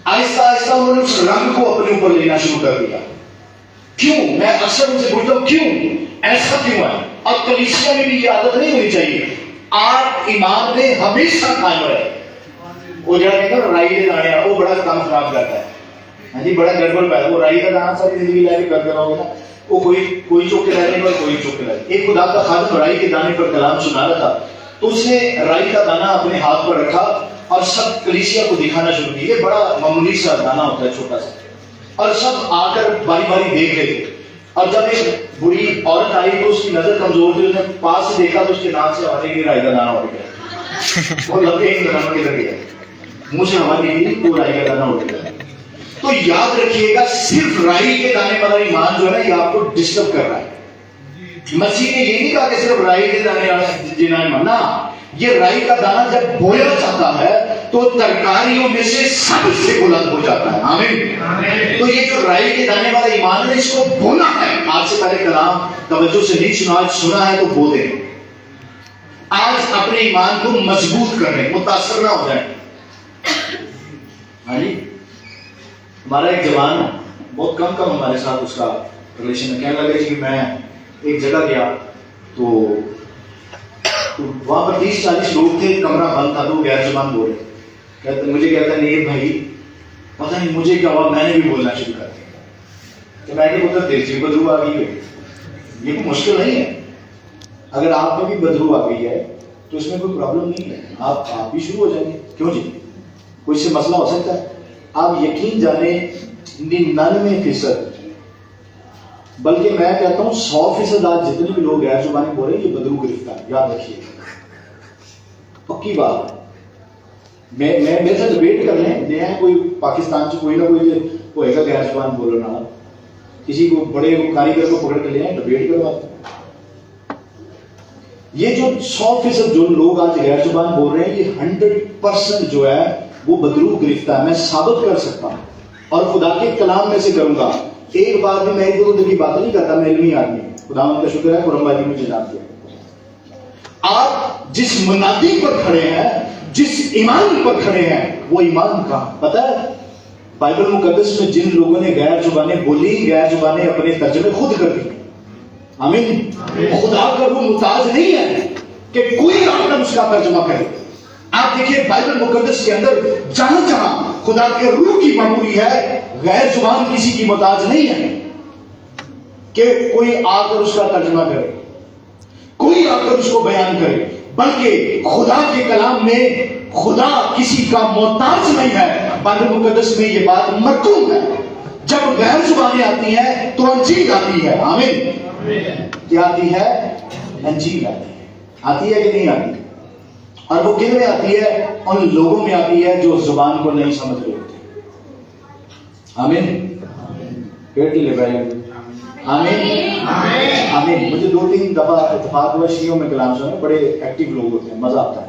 A: آہستہ آہستہ انہوں نے اس رنگ کو اپنے اوپر لینا شروع کر دیا. کیوں؟ میں اکثر ان سے پوچھتا ہوں کیوں ایسا کیوں ہے؟ اور کلیسیا میں بھی یہ عادت نہیں ہونی چاہیے. آپ ایمان میں ہمیشہ قائم رہے. وہ جڑا کہتا ہے رائی دے دانے وہ بڑا کام خراب کرتا ہے. ہاں جی بڑا گڑبڑ پیدا. وہ رائی کا دانا ساری زندگی لے کے کرتے رہو گے نا, وہ کوئی چوک کے لانے پر کوئی چوک کے لائے. ایک خدا کا خادم رائی کے دانے پر کلام سنا رہا تھا, تو اس نے رائی کا دانا اپنے ہاتھ پر رکھا اور سب کلیسیا کو دکھانا شروع کیا. یہ بڑا معمولی سا دانا ہوتا ہے, چھوٹا سا, اور سب آ کر باری باری دیکھ رہے تھے. اور جب ایک بڑی عورت آئی تو اس کی نظر کمزور تھی, اس نے پاس سے دیکھا تو اس کے ناک سے ہوا نکلی, رائی کا دانا اڑ گیا. وہ لگے ایک دانا کدھر گیا, منہ سے ہوا نکلی تو رائی کا دانا اڑ گیا. تو یاد رکھیے گا, صرف رائی کے دانے والا ایمان جو ہے نا, یہ آپ کو ڈسٹرب کر رہا ہے. مسیح نے یہ نہیں کہا کہ صرف رائی کے دانے والا جینا ایمان, نہ, یہ رائی کا دانا جب بویا جاتا ہے تو ترکاریوں میں سے سب سے بلند ہو جاتا ہے. آمین. تو یہ جو رائی کے دانے والا ایمان ہے, اس کو بونا ہے. آج سے پہلے کلام توجہ سے نہیں سنا, آج سنا ہے تو بو دیں. آج اپنے ایمان کو مضبوط کر رہے, متاثر نہ ہو جائیں. ہاں جی, ہمارا ایک جوان بہت کم ہمارے ساتھ اس کا ریلیشن ہے. کہنے لگا کہ میں ایک جگہ گیا تو وہاں پر 30-40 لوگ تھے, کمرہ بند تھا, تو غیر زبان بول رہے. مجھے کہتا ہے نہیں بھائی پتہ نہیں مجھے کیا ہوا, میں نے بھی بولنا شروع کر دیا. تو میں کہ پتہ دل سے بدبو آ گئی ہے, یہ کوئی مشکل نہیں ہے. اگر آپ میں بھی بدبو آ گئی ہے تو اس میں کوئی پرابلم نہیں ہے, آپ بھی شروع ہو جائیں گے. کیوں جی, کوئی سے مسئلہ ہو سکتا ہے. آپ یقین جانیں 99%, بلکہ میں کہتا ہوں 100% آج جتنے بھی لوگ غیر زبانی بول رہے ہیں یہ بدرو گرفتار ہے. یاد رکھیے, پکی بات. میں میرے ساتھ ڈبیٹ کر لیں, نیا کوئی پاکستان سے کوئی نہ کوئی ہوئے گا غیر زبان بولنا, کسی کو بڑے کاریگر کو پکڑ کے لے آئیں, ڈبیٹ کروا. یہ جو 100% جو لوگ آج غیر زبان بول رہے ہیں, یہ 100% جو ہے وہ بدرو گرفتار ہے. میں ثابت کر سکتا ہوں اور خدا کے کلام میں سے کروں گا. ایک بار بھی میں ایک دو کی باتیں نہیں کرتا, میں علمی آدمی ہوں, خدا ان کا شکر ہے, قرآن بازی مجھے جانتے ہیں. آپ جس منادی پر کھڑے ہیں, جس ایمان پر کھڑے ہیں, وہ ایمان کا پتہ ہے. بائبل مقدس میں جن لوگوں نے غیر زبانیں بولی, غیر زبانیں اپنے ترجمے خود کر دی. آمین. خدا کا وہ محتاج نہیں ہے کہ کوئی آپ کا اس کا ترجمہ کرے. آپ دیکھیے بائبل مقدس کے اندر جہاں جہاں خدا کے روح کی معمولی ہے, غیر زبان کسی کی محتاج نہیں ہے کہ کوئی آ کر اس کا ترجمہ کرے, کوئی آ کر اس کو بیان کرے, بلکہ خدا کے کلام میں خدا کسی کا محتاج نہیں ہے. بائبل مقدس میں یہ بات مکتوب ہے. جب غیر زبانیں آتی ہیں تو انجیل آتی ہے. آمین. کیا آتی ہے؟ انجیل آتی ہے کہ نہیں آتی؟ اور وہ کن میں آتی ہے؟ ان لوگوں میں آتی ہے جو زبان کو نہیں سمجھ رہے ہوتے. آمین. پیٹ لے بھائی. آمین. آمین. مجھے 2-3 دفعہ اتفاق ہوا, شیعوں میں کلام سنے, بڑے ایکٹیو لوگ ہوتے ہیں, مزہ آتا ہے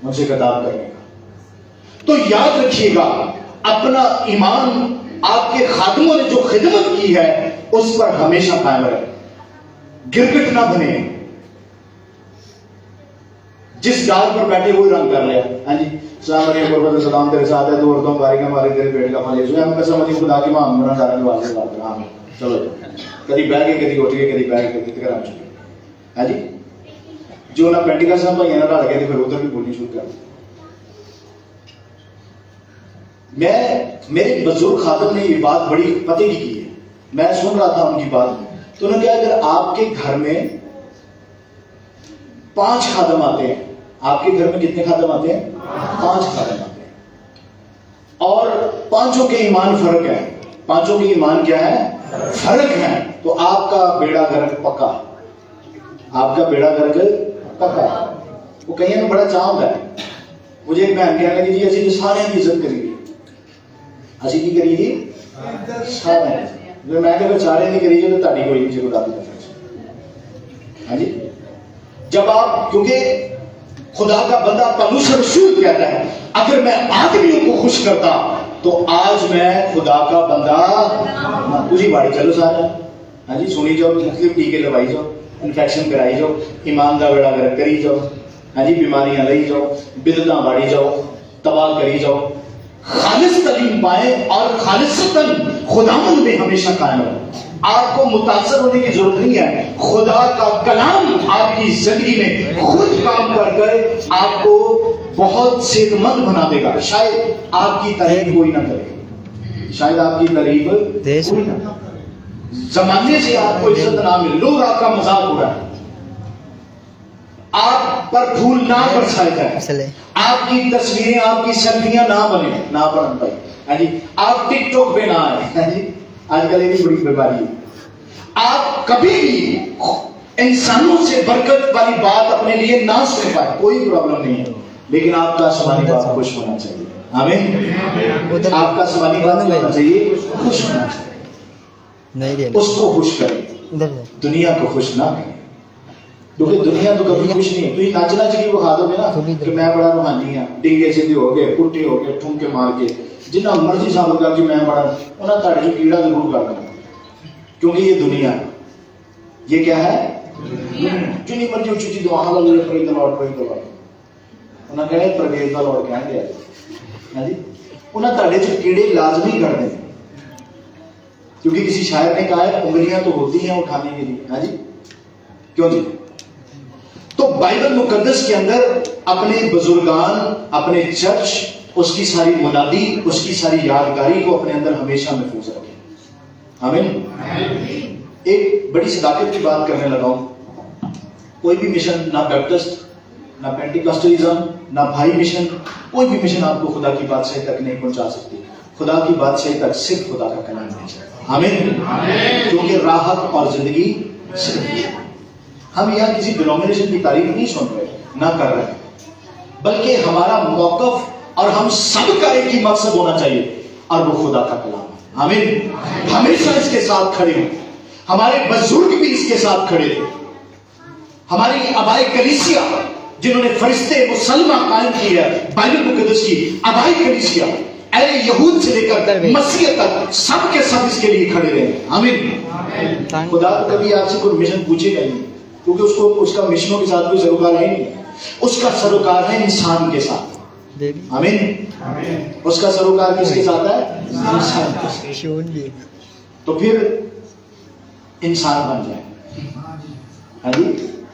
A: ان سے خطاب کرنے کا. تو یاد رکھیے گا, اپنا ایمان آپ کے خادموں نے جو خدمت کی ہے اس پر ہمیشہ قائم رہے, گرگٹ نہ بنے. جس ڈال پر بیٹھے وہی رنگ کر لیا. ہاں جی, السلام علیکم پروفیسر سلام تیرے ساتھ ہے, 2 عورتوں باری کا مارے تیرے پیٹ کا پھل ہے, ہم قسم علی خدا کی ماں مرا دار کے واسطے بات کر. آمین. چلو کدی بیٹھ کے کدی اٹھ کے کدی بیٹھ کے کدی کرا چکے. ہاں جی, جو نہ پینٹی کا سب بھائی نہ رل گئے پھر ادھر بھی بولنی شروع کر. میرے بزرگ خادم نے یہ بات بڑی پتے کی ہے, میں سن رہا تھا ان کی بات, تو انہوں نے کہا اگر آپ کے گھر میں 5 خادم آتے ہیں, آپ کے گھر میں کتنے خادم آتے ہیں؟ 5 خادم آتے ہیں, اور 5 کے ایمان فرق ہے. 5 کے ایمان کیا ہے؟ فرق ہے. تو آپ کا بیڑا گرک پکا, آپ کا بیڑا گرک پکا. وہ کہیں میں بڑا چاہوں گا. مجھے ایک بہن کہنے لگی جی اسی تو سارے کی عزت کریں گے. اسی کی کری گی سارے, میں کہ سارے کی کری تو تاری کوئی نہیں خدا کی. ہاں جی, جب آپ, کیونکہ خدا کا بندہ پولس رسول کہتا ہے اگر میں آدمیوں کو خوش کرتا تو آج میں خدا کا بندہ. پوری باڑی چلو سارا. ہاں جی, سنی جاؤ, مختلف ٹیکے لوائی جاؤ, انفیکشن کرائی جاؤ, ایمان کا بیڑا گرک کری جاؤ. ہاں جی, بیماریاں لئی جاؤ, بدعتاں باڑی جاؤ, تباہ کری جاؤ. خالص تعلیم پائیں اور خالصتاً خداوند میں ہمیشہ قائم رہو. آپ کو متاثر ہونے کی ضرورت نہیں ہے, خدا کا کلام آپ کی زندگی میں خود کام کر کر آپ کو بہت صحت مند بنا دے گا. شاید آپ کی طرح کوئی نہ کرے. शायद आपकी तारीफ हुई ना, जमाने से आपको इज्जत ना मिले, लोग आपका मजाक उड़ाए, आप पर फूल ना बरसाए जाए, आपकी तस्वीरें आपकी सेल्फियां ना बने, ना बन पाए, है जी, आप टिकटॉक पे ना आए, है जी, आजकल ये भी बड़ी बीमारी है। आप कभी भी इंसानों से बरकत वाली बात अपने लिए ना सुन पाए, कोई प्रॉब्लम नहीं है, लेकिन आपका आसमानी बाप खुश होना चाहिए। आमीन। आपका आसमानी बाप होना चाहिए, खुश होना चाहिए, उसको खुश करें, दुनिया को खुश ना करें, क्योंकि दुनिया तो कभी खुश नहीं है। तो ये नाचना चाहिए वो खा दोगे ना कि मैं बड़ा रूहानी हाँ, डिंगे सीधे हो गए, पुट्टे हो गए, ठुमके मार के, जिन्ना मर्जी साबित कर कि मैं बड़ा, उन्हें ताड़े जो कीड़ा जरूर कर देना, क्योंकि ये दुनिया, ये क्या है, जिन्नी मर्जी उच्ची उच्ची दुआएं लगे, praise the Lord, praise the Lord, उन्हें कहने प्रेज द लॉर्ड कहते हैं जी, उन्हें ताड़े जो कीड़े लाजमी कर दें, क्योंकि किसी शायर ने कहा है उंगलियां तो होती हैं उठाने के लिए, है जी, क्यों जी। तो बाइबल मुकद्दस के अंदर अपने बुजुर्गान, अपने चर्च, उसकी सारी मुनादी, उसकी सारी यादगारी को अपने अंदर हमेशा महफूज रखें। आमीन। एक बड़ी सदाकत की बात करने लगा हूं, कोई भी मिशन, ना बैप्टिस्ट, ना पेंटिकॉस्टलिज्म, ना भाई मिशन, कोई भी मिशन आपको खुदा की बादशाही तक नहीं पहुंचा सकती। खुदा की बादशाही तक सिर्फ खुदा का कलाम है। आमीन। क्योंकि राहत और जिंदगी सिर्फ, हम यहाँ किसी डिनोमिनेशन की तारीफ नहीं सुन रहे, ना कर रहे, बल्कि हमारा मौकफ और हम सब का एक ही मकसद होना चाहिए, और वो खुदा का कलाम है। आमीन। हमेशा इसके साथ खड़े हों, हमारे बुजुर्ग भी इसके साथ खड़े थे, हमारी आबाए कलीसिया जिन्होंने फरिश्ते मुसलमा कायम की है, बाइबल मुकद्दस की आबाए कलीसिया, अरे यहूद से लेकर मसीह तक सब के सब इसके लिए खड़े रहे। आमीन। खुदा कभी आपसे कोई मिशन पूछेगा नहीं, क्योंकि उसको उसका मिशनों के साथ कोई सरोकार है नहीं, उसका सरोकार है इंसान के साथ। आमीन। उसका सरोकार किसके साथ है? इंसान के साथ। तो फिर इंसान बन जाए, हाँ जी,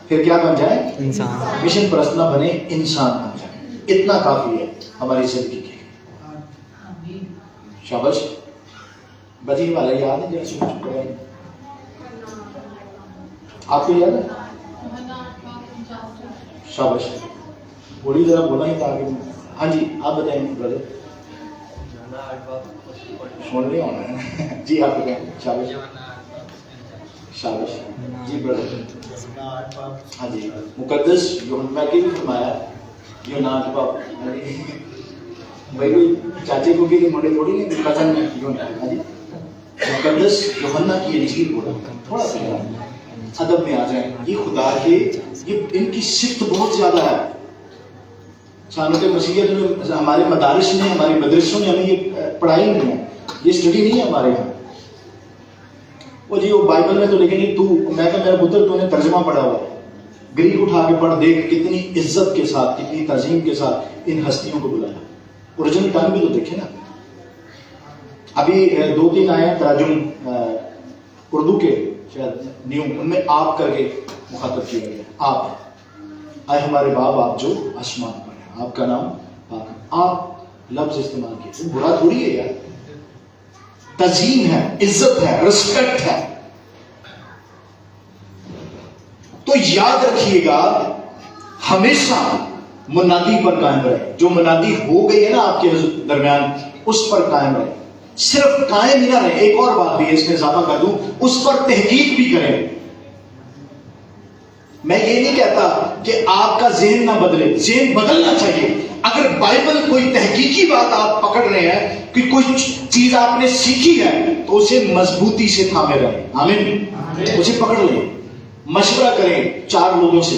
A: फिर क्या बन जाए? इंसान। मिशन परस्त ना बने, इंसान बन जाए, इतना काफी है हमारी जिंदगी के लिए। शाबाश। बजी वाला याद है जरा सोच, आपको याद है? शाबाश, बोली जरा, बोला ही था आगे। हाँ जी, आप बताएं ब्रदर, सुन रहे होना जी, आप बताएं। शाबाश शाबाश जी ब्रदर। हाँ जी, मुकद्दस यूहन्ना के भी फरमाया, यूहन्ना के बाप भाई कोई चाचे को भी मोड़े थोड़ी नहीं पसंद नहीं यूहन्ना। हाँ जी, मुकद्दस यूहन्ना की इंजील बोला, थोड़ा सा अदब में आ जाए, ये खुदा के, ये इनकी सिफ्त बहुत ज्यादा है। सानों के मसीहत में, हमारे मदारिस में, हमारे मदरसों में हमें ये पढ़ाई नहीं है, ये स्टडी नहीं है हमारे यहाँ। वो जी वो बाइबल में तो लिखेंगे तू, मैं तो मेरा पुत्र तूने तर्जमा पढ़ा हुआ, ग्रीक उठा के पढ़, देख कितनी इज्जत के साथ, कितनी तजीम के साथ इन हस्तियों को बुलाया। ओरिजिनल टाइम भी तो देखे ना। अभी 2-3 आए तराजुम उर्दू के, शायद न्यू, उनमें आप करके मुखातब किया गया, आप आए हमारे बाप, आप जो आसमान पर है, आपका नाम पाक, आप लफ्ज इस्तेमाल किए, बुरा थोड़ी है यार, तजीम है, इज्जत है, रिस्पेक्ट है। तो याद रखिएगा, हमेशा मुनादी पर कायम रहे, जो मुनादी हो गई है ना आपके दरमियान, उस पर कायम रहे। सिर्फ कायम ही ना रहे, एक और बात भी है इसमें इजाफा कर दूं, उस पर तहकीक भी करें। मैं ये नहीं कहता कि आपका ज़हन ना बदले, ज़हन बदलना चाहिए। अगर बाइबल कोई तहकीकी बात आप पकड़ रहे हैं, कि कोई चीज आपने सीखी है, तो उसे मजबूती से थामे रहें। आमीन। उसे पकड़ लें, मशवरा करें 4 लोगों से।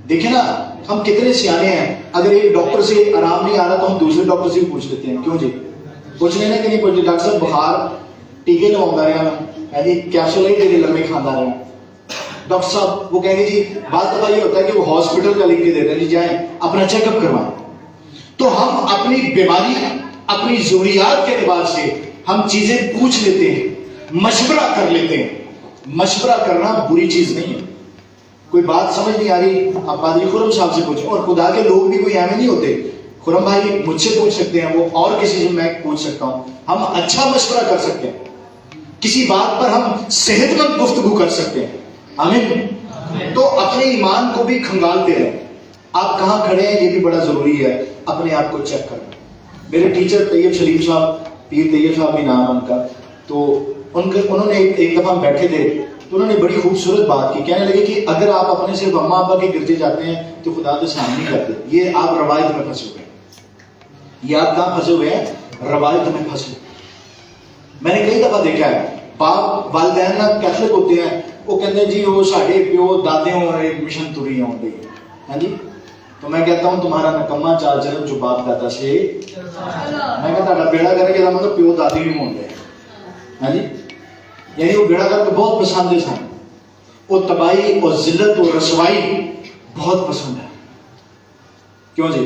A: देखें ना, हम कितने सियाने हैं, अगर एक डॉक्टर से आराम नहीं आ रहा तो हम दूसरे डॉक्टर से भी पूछ लेते हैं, क्यों जी? पूछ लेना कि नहीं पूछते, डॉक्टर साहब बुखार टीके लगवा रहे हैं, कैप्सूल ही लम्बे खाता रहे हैं। डॉक्टर साहब वो कहेंगे जी, बात दफा ये होता है कि वो हॉस्पिटल का लिख के देते हैं, जी जाएं अपना चेकअप करवाएं। तो हम अपनी बीमारी, अपनी जरूरियात के एतबार से हम चीजें पूछ लेते हैं, मशवरा कर लेते हैं। मशवरा करना बुरी चीज नहीं है। कोई बात समझ नहीं आ रही, आप पादरी खुरम साहब से पूछें, और खुदा के लोग भी कोई ऐसे नहीं होते खुरम भाई मुझसे पूछ सकते हैं, वो और किसी से मैं पूछ सकता हूं, हम अच्छा मशवरा कर सकते हैं, किसी बात पर हम सेहतमंद गुफ्तगू कर सकते हैं। आमीन। तो अपने ईमान को भी खंगालते रहें। आप कहां खड़े हैं ये भी बड़ा जरूरी है, अपने आप को चेक करना। मेरे टीचर तैयब सलीम साहब, पीर तैयब साहब भी नाम उनका, तो उन्होंने एक दफा हम बैठे थे तो उन्होंने बड़ी खूबसूरत बात की। कहने लगे कि अगर आप अपने सिर्फ अम्मा अब्बा के गिरजे जाते हैं तो खुदा के सामने नहीं करते, ये आप रवायत में फंसे हुए हैं। ये आप कहां फंसे हुए हैं? रवायत में फंसे। मैंने कई दफा देखा है, बाप वालिदैन ना कैथलिक होते हैं, वो कहते हैं जी वो साढ़े प्यो दादे एक मिशन तुरी होंगे। हाँ जी, तो मैं कहता हूं तुम्हारा नकम्मा चाल चलन जो बाप दादा से, मैं कहता बेड़ा करके मतलब प्यो दादी भी होंगे। हाँ जी, यानी वो बेड़ा करके बहुत पसंद है, सन वो तबाही और जिल्लत और रसवाई बहुत पसंद है। क्यों जी?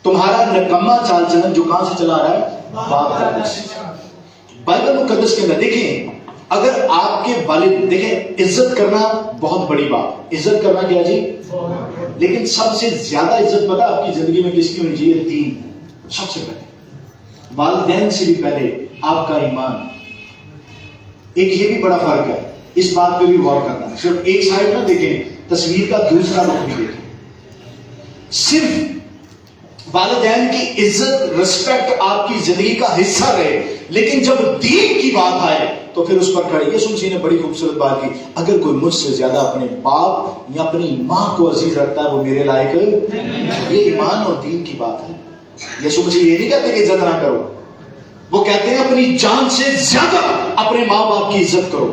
A: तुम्हारा नकम्मा चाल चलन जो कहां से चला रहा है? बाप दादा से। बाइबल मुकद्दस के अंदर देखिए, अगर आपके वालिद, देखें इज्जत करना बहुत बड़ी बात, इज्जत करना क्या जी, लेकिन सबसे ज्यादा इज्जत पता आपकी जिंदगी में किसकी होनी चाहिए? दीन। सबसे पहले वालिदैन से भी पहले आपका ईमान। एक ये भी बड़ा फर्क है, इस बात पे भी गौर करना। सिर्फ एक साइड ना देखें, तस्वीर का दूसरा रुख भी देखें। सिर्फ वालिदैन की इज्जत, रिस्पेक्ट आपकी जिंदगी का हिस्सा रहे, लेकिन जब दीन की बात आए तो फिर उस पर खड़े। यीशु मसीह ने बड़ी खूबसूरत बात की, अगर कोई मुझसे ज्यादा अपने बाप या अपनी मां को अजीज रखता है वो मेरे लायक। ये ईमान और दीन की बात है। यीशु मसीह ये नहीं कहते कि इज्जत ना करो, वो कहते हैं अपनी जान से ज्यादा अपने माँ बाप की इज्जत करो,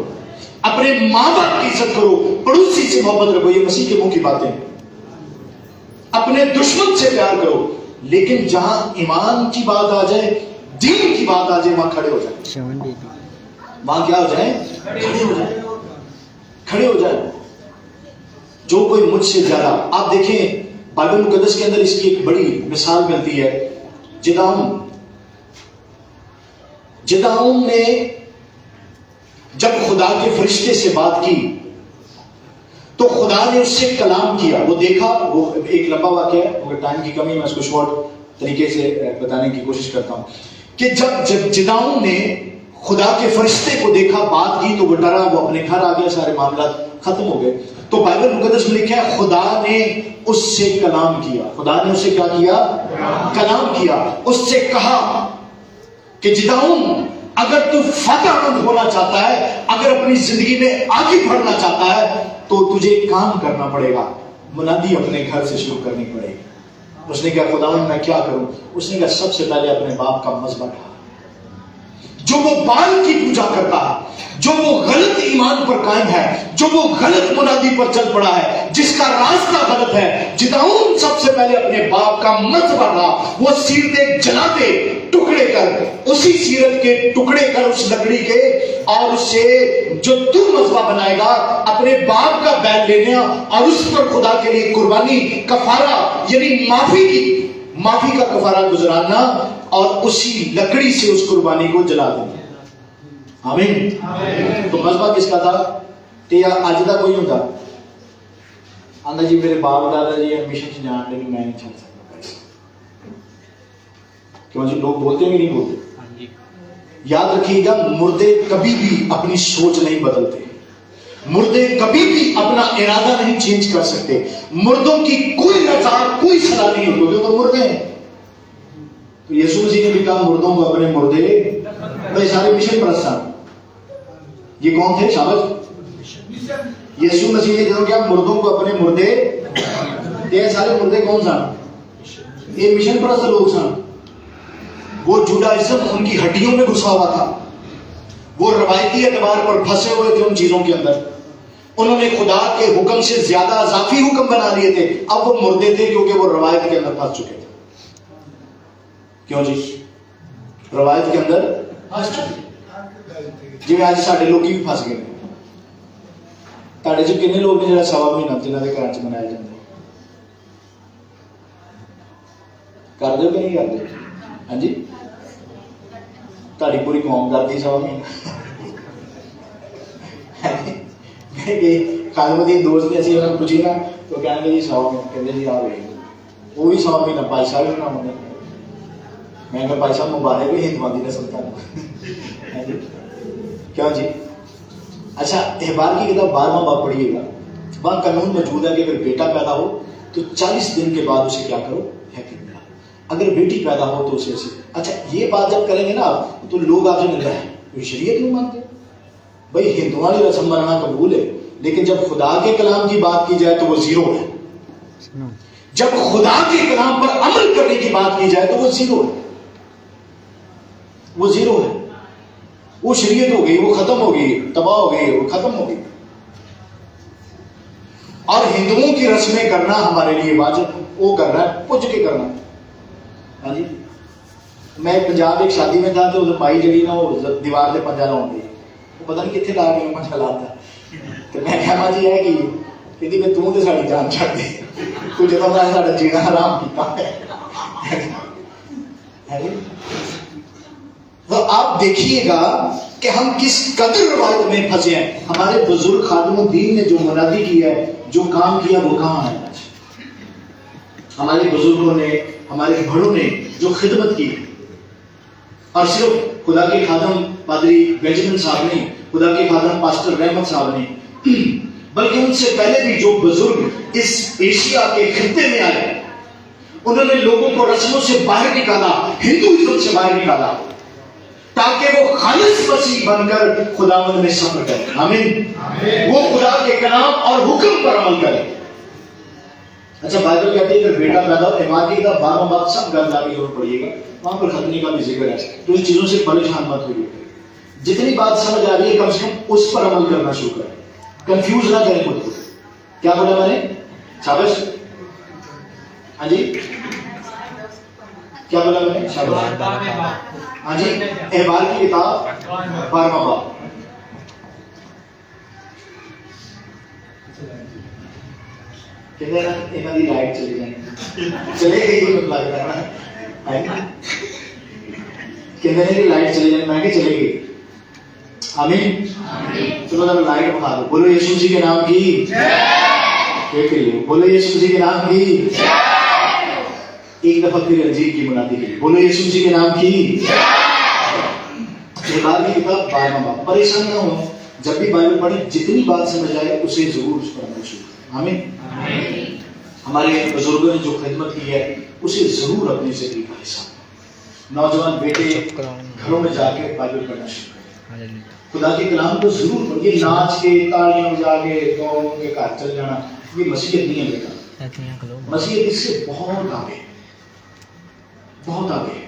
A: अपने माँ बाप की इज्जत करो, पड़ोसी से मोहब्बत रखो। ये मसीह के मुंह की बातें। अपने दुश्मन से प्यार करो, लेकिन जहां ईमान की बात आ जाए, दीन की बात आ जाए, वहां खड़े हो जाए। वहां क्या हो जाए? खड़े हो जाए, खड़े हो जाए। जो कोई मुझसे ज्यादा, आप देखें बाइबल मुकद्दस के अंदर इसकी एक बड़ी मिसाल मिलती है। जिदाउन ने जब खुदा के फरिश्ते से बात की तो खुदा ने उससे कलाम किया। वो देखा, वो एक लंबा वाकया है, मगर टाइम की कमी, मैं उसको शॉर्ट तरीके से बताने की कोशिश करता हूं कि जब जिदाउन ने खुदा के फरिश्ते को देखा, बात की, तो वो डरा, वो अपने घर आ गया, सारे मामला खत्म हो गए। तो बाइबल मुकद्दस में लिखा है खुदा ने उससे कलाम किया। खुदा ने उससे क्या किया? कलाम किया। उससे कहा कि जिदाउन, अगर तू फतेहमंद होना चाहता है, अगर अपनी जिंदगी में आगे बढ़ना चाहता है, तो तुझे काम करना पड़ेगा। मुनादी अपने घर से शुरू करनी पड़ेगी। उसने कहा खुदावंद मैं क्या करूं? उसने कहा सबसे पहले अपने बाप का मजहब ढा। जो वो बाल की पूजा करता है, जो वो गलत ईमान पर कायम है, जो वो गलत मुनादी पर चल पड़ा है, जिसका रास्ता गलत है, जिदाउन सबसे पहले अपने बाप का मजहब ढा। वो सीरतें जलाते, टुकड़े कर, उसी सीरत के टुकड़े कर उस लकड़ी के, और उससे जो तू मजबा बनाएगा अपने बाप का बैल लेना और उस पर खुदा के लिए कुर्बानी, कफारा यानी माफी का कफारा गुजराना, और उसी लकड़ी से उस कुर्बानी को जला देना। आमीन। तो मजबा किसका था? ते आज का कोई होता आंदा जी मेरे बाप दादा जी मिशन जान लेकिन मैं नहीं चल सकता पैसा। क्यों जी? लोग बोलते भी नहीं बोलते। याद रखिएगा, मुर्दे कभी भी अपनी सोच नहीं बदलते, मुर्दे कभी भी अपना इरादा नहीं चेंज कर सकते। मुर्दों की कोई नजार, कोई सलाह नहीं होती, तो मुर्दे हैं। तो यीशु मसीह ने भी कहा मुर्दों को अपने मुर्दे, भाई सारे मिशन परस्तान। ये कौन थे? शाबाश। यीशु मसीह ने जो क्या मुर्दों को अपने मुर्दे, ये सारे मुर्दे कौन सन? ये मिशन परस्त लोग सन। वो जुडाइज्म उनकी हड्डियों में घुसा हुआ था, वो रवायती एतबार पर फंसे हुए थे उन चीजों के अंदर। उन्होंने खुदा के हुक्म से ज्यादा अजाफी हुक्म बना लिए थे। अब वो मुर्दे थे क्योंकि वो रवायत के अंदर फंस चुके थे। क्यों जी? रवायत के अंदर फंस चुके। जिवें आज साडे लोग भी फंस गए। ताड़े च कितने लोग ने जो सवा महीना जिन्होंने घर च मनाया जाता कर दो कि नहीं करते? हाँ जी, ताड़ी पूरी कौम करती सवा महीना। खालमदीन दोस्त ने ऐसी पूछी ना, तो कहने जी सवा महीना, कहते जी आ गए وہ بھی 100 مہینہ بھائی صاحب بھی نام ہونے میں کہا بھائی صاحب مبارک ہے ہندوان دی نسل کا کیا جی. اچھا احبار کی کتاب 12واں باب پڑھیے گا, وہاں قانون موجود ہے کہ اگر بیٹا پیدا ہو تو 40 دن کے بعد اسے کیا کرو, ہیپی ملا. اگر بیٹی پیدا ہو تو اسے ایسے. اچھا یہ بات جب کریں گے نا آپ تو لوگ آپ سے مل رہے ہیں شریعت کیوں مانتے ہیں بھائی, ہندوانی رسم بنانا قبول ہے لیکن جب خدا کے کلام کی بات کی جائے تو وہ زیرو ہے. جب خدا کے کلام پر عمل کرنے کی بات کی جائے تو وہ زیرو ہے, وہ زیرو ہے. وہ شریعت ہو گئی, وہ ختم ہو گئی, تباہ ہو گئی, وہ ختم ہو گئی. اور ہندوؤں کی رسمیں کرنا ہمارے لیے واجب, وہ کرنا ہے پوچھ کے کرنا. ہاں جی, میں پنجاب ایک شادی میں تھا تو مائی جڑی نا وہ دیوار سے پنجا لاؤں گی, وہ پتہ نہیں کتنے لا کے پنجا لاتا. تو میں کہا ماں جی ہے کہ میں توں تے ساڈی جان چھڈ دے, تو جدوں میں ساڈا جینا حرام کیتا ہے. تو آپ دیکھیے گا کہ ہم کس قدر روایت میں پھنسے ہیں. ہمارے بزرگ خادم دین نے جو منادی کیا ہے, جو کام کیا, وہ کہاں ہے آج؟ ہمارے بزرگوں نے, ہمارے بڑوں نے جو خدمت کی, اور صرف خدا کے خادم پادری بینجمن صاحب نے, خدا کے خادم پاسٹر رحمت صاحب نے, بلکہ ان سے پہلے بھی جو بزرگ اس ایشیا کے خطے میں آئے, انہوں نے لوگوں کو رسموں سے باہر نکالا, ہندوازم سے باہر نکالا, تاکہ وہ خالص مسیح بن کر خداوند میں سفر کرے. آمین. وہ خدا کے کلام اور حکم پر عمل کرے. اچھا بائبل کہتے ہیں کہ بیٹا پیدا ہو, ایمان کی کتاب 12واں باب سب گل جا کے ضرور پڑھیے گا, وہاں پر ختنے کا بھی ذکر ہے. تو ان چیزوں سے پریشان مت ہوئیے, جتنی بات سمجھ آ رہی ہے کم سے کم اس پر عمل کرنا شروع کریں, کنفیوز نہ کریں خود کو. کیا بولا میں نے؟ شاباش. ہاں جی کیا بولا میں نے؟ شاباش. ہاں جی, احبار کی کتاب 12واں باب. کہتے ہیں نا انہاں دی لائٹ چلی جائے, چلے گئی مطلب لگ رہا ہے کہتے ہیں لائٹ چلی جائے, میں کہ چلے گئی. آمین. چلو ذرا لائٹ بتا دو, بولو یسوع مسیح کے نام کی جے. بولو یسوع مسیح کے نام کی جے. ایک دفعہ پھر عجیب کی منادی کی, بولو یسوع مسیح کے نام کی جے. احبار کی کتاب 12واں باب. پریشان نہ ہو, جب بھی بائبل پڑھیں جتنی بات سمجھ آئے اسے ضرور اس پر عمل شروع کریں. آمین. ہمارے بزرگوں نے جو خدمت کی ہے اسے ضرور اپنی زندگی کا حصہ. نوجوان بیٹے گھروں میں جا کے بائبل پڑھنا شروع کریں, خدا کے کلام کو ضرور پڑھیں. یہ ناچ کے, تالیاں بجا کے گاؤں کے گھر چل جانا یہ مسیحیت نہیں ہے بیٹا. مسیحیت اس سے بہت آگے, بہت آگے.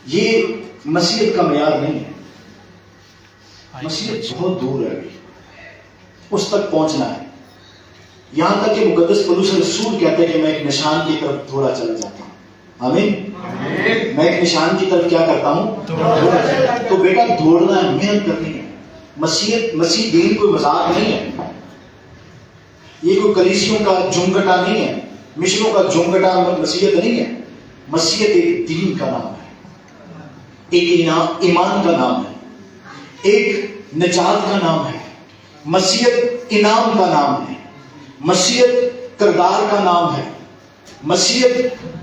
A: یہ مسیحیت کا معیار نہیں ہے, مسیحیت بہت دور ہے, اس تک پہنچنا ہے. یہاں تک کہ مقدس پولس رسول کہتے ہیں کہ میں ایک نشان کی طرف تھوڑا چلا جاتا ہوں. آمین. میں ایک نشان کی طرف کیا کرتا ہوں, تو بیٹا دوڑنا ہے, محنت کرنی ہے. مسیحیت, مسیح دین کوئی مذاق نہیں ہے, یہ کوئی کلیسیوں کا جھمگٹا نہیں ہے, مشنوں کا جھمگٹا مسیحیت نہیں ہے. مسیحیت ایک دین کا نام ہے, ایک ایمان کا نام ہے, ایک نجات کا نام ہے. مسیحیت انعام کا نام ہے, مسیحیت کردار کا نام ہے. مسیحیت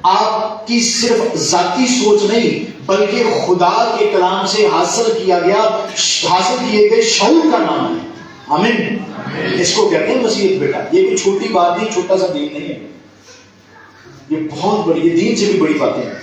A: آپ کی صرف ذاتی سوچ نہیں بلکہ خدا کے کلام سے حاصل کیے گئے شعور کا نام ہے. آمین. اس کو کہتے ہیں مسیحیت بیٹا. یہ کوئی چھوٹی بات نہیں, چھوٹا سا دین نہیں ہے, یہ بہت بڑی, یہ دین سے بھی بڑی باتیں ہیں.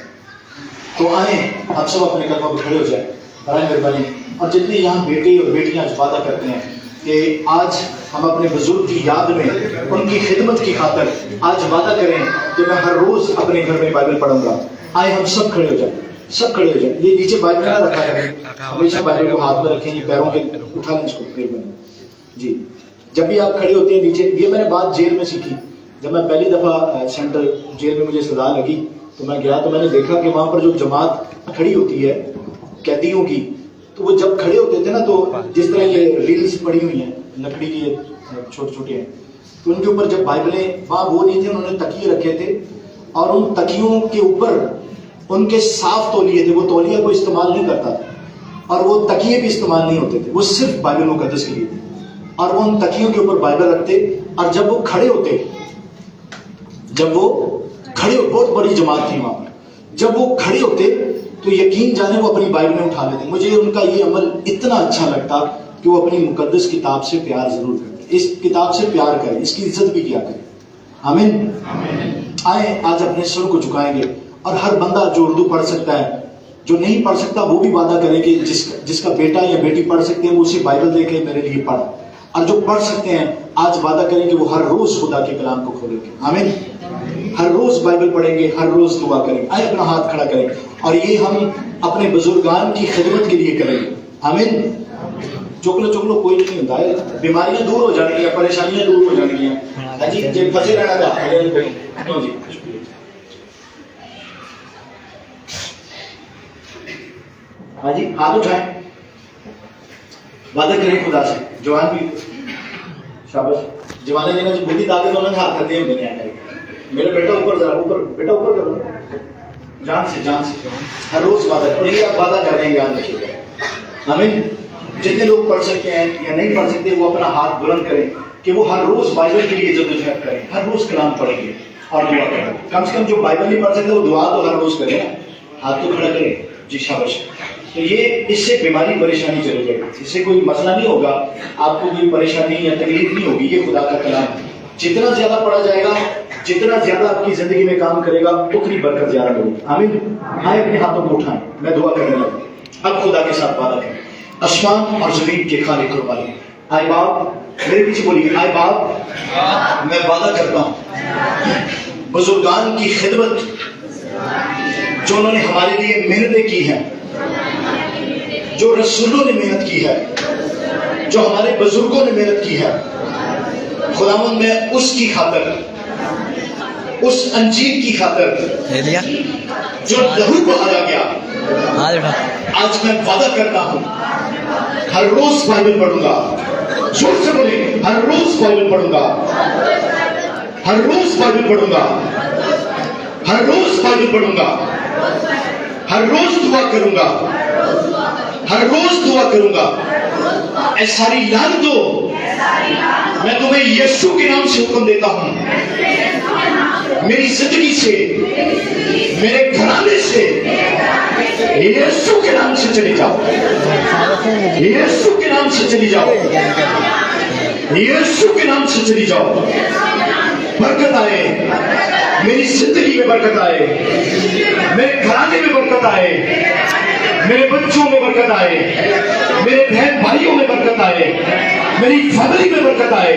A: تو آئیں آپ سب اپنے قدموں پہ کھڑے ہو جائیں برائے مہربانی. اور جتنے یہاں بیٹے اور بیٹیاں وعدہ کرتے ہیں کہ آج ہم اپنے بزرگ کی یاد میں, ان کی خدمت کی خاطر آج وعدہ کریں کہ میں ہر روز اپنے گھر میں بائبل پڑھوں گا. آئے ہم سب کھڑے ہو جائیں, سب کھڑے ہو جائیں. یہ نیچے بائبل نہ رکھا کریں, ہمیشہ بائبل کو ہاتھ میں رکھیں, یہ پیروں کے اٹھا لیں اس کو پھر بنے. جی جب بھی آپ کھڑے ہوتے ہیں نیچے, یہ میں نے بات جیل میں سیکھی. جب میں پہلی دفعہ سینٹرل جیل میں مجھے سزا لگی تو میں گیا, تو میں نے دیکھا کہ وہاں پر جو جماعت کھڑی ہوتی ہے قیدیوں کی, تو وہ جب کھڑے ہوتے تھے نا تو جس طرح یہ ریلز پڑی ہوئی ہیں لکڑی کی چھوٹے چھوٹے ہیں, تو ان کے اوپر جب بائبلیں وہاں وہ نہیں تھے, انہوں نے تکیے رکھے تھے اور ان تکیوں کے اوپر ان کے صاف تولیے تھے. وہ تولیہ کو استعمال نہیں کرتا تھا اور وہ تکیے بھی استعمال نہیں ہوتے تھے, وہ صرف بائبل مقدس کے لیے تھے. اور وہ ان تکیوں کے اوپر بائبل رکھتے, اور جب وہ کھڑے ہوتے
C: खड़े हो, बहुत बड़ी जमात थी वहां पर। जब वो खड़े होते तो यकीन जाने वो अपनी बाइबल में उठा लेते। मुझे उनका ये अमल इतना अच्छा लगता कि वो अपनी मुकद्दस किताब से प्यार जरूर करते। इस किताब से प्यार करें, इसकी इज्जत भी किया करें। आमीन। आए आज अपने सर को झुकाएंगे और हर बंदा जो उर्दू पढ़ सकता है, जो नहीं पढ़ सकता वो भी वादा करे कि जिसका बेटा या बेटी पढ़ सकते हैं वो उसी बाइबल देखे मेरे लिए पढ़, और जो पढ़ सकते हैं आज वादा करें कि वो हर रोज खुदा के कलाम को खोलेंगे। आमीन। हर रोज बाइबल पढ़ेंगे, हर रोज दुआ करेंगे। आए अपना हाथ खड़ा करें और ये हम अपने बुजुर्गान की खिदमत के लिए करेंगे। आमीन। चोकलो चोकलो कोई नहीं होता है, बीमारियां दूर हो जाएंगी, परेशानियां दूर हो जाएंगी। हाँ जी, जे फंसे रहना था क्यों जी। हाँ जी, हाथ उठाएं, वादा करें खुदा से। जवान भी शाबाश, जवाने जी ने जो बुद्धि ताकत उन्होंने हाथ करते हैं दुनिया में। मेरे बेटा ऊपर जरा, ऊपर बेटा ऊपर करो, जान से हर रोज वादा करो। ये आप वादा कर रहे हैं, याद रखिएगा। आमीन। जितने लोग पढ़ सकते हैं या नहीं पढ़ सकते वो अपना हाथ बुलंद करें कि वो हर रोज बाइबल के लिए जद्दोजहद करें, हर रोज कलाम पढ़ेंगे और दुआ करें। कम से कम जो बाइबल नहीं पढ़ सकते वो दुआ तो हर रोज करें। हाथ तो खड़ा करें जी, शाबाश। तो ये इससे बीमारी परेशानी चली जाएगी, इससे कोई मसला नहीं होगा, आपको कोई परेशानी या तकलीफ नहीं होगी। ये खुदा का कलाम है, जितना ज्यादा पढ़ा जाएगा, जितना ज्यादा आपकी जिंदगी में काम करेगा, उतनी बरकत ज्यादा होगी। आमीन। आए अपने हाथों को उठाएं, मैं दुआ करने लगा। अब खुदा के साथ वादा करें। आसमान और जमीन के खालिक और मालिक, आए बाप, मेरे पीछे बोलिए, आए बाप, मैं वादा करता हूं बुजुर्गान की खिदमत जो उन्होंने हमारे लिए मेहनतें की हैं, जो रसूलों ने मेहनत की है, जो हमारे बुजुर्गों ने मेहनत की है, खुदावंद मैं उसकी खातिर, उस अंजीर की खातिर जो लहू बहाया गया, आज मैं वादा करता हूं हर रोज बाइबल पढ़ूंगा। जोर से बोले, हर रोज बाइबल पढ़ूंगा, हर रोज बाइबल पढ़ूंगा, हर रोज बाइबल पढ़ूंगा, हर रोज दुआ करूंगा, हर रोज दुआ करूंगा। ऐ सारी लान दो, मैं तुम्हें यीशु के नाम से हुक्म देता हूं, मेरी जिंदगी से, मेरे घराने से यीशु के नाम से चले जाओ, यीशु के नाम से चली जाओ, यीशु के नाम से चली जाओ। बरकत आए, मेरी जिंदगी में बरकत आए, मेरे घराने में बरकत आए, मेरे बच्चों में बरकत आए, मेरे बहन भाइयों में बरकत आए, मेरी फैमिली में बरकत आए।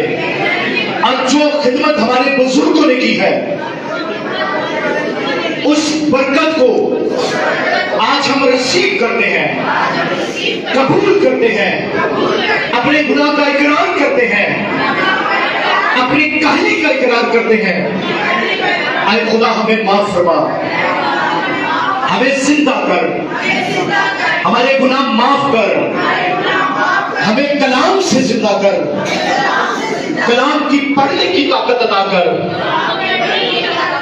C: और जो खिदमत हमारे बुजुर्गों ने की है, उस बरकत को आज हम रिसीव करते हैं, कबूल करते हैं, अपने गुनाह का इकरार करते हैं, अपनी कहानी का इकरार करते हैं। आए खुदा हमें माफ फरमा, हमें जिंदा कर, हमारे गुनाह माफ कर, हमें कलाम से जिंदा कर, कलाम की पढ़ने की ताकत अता कर,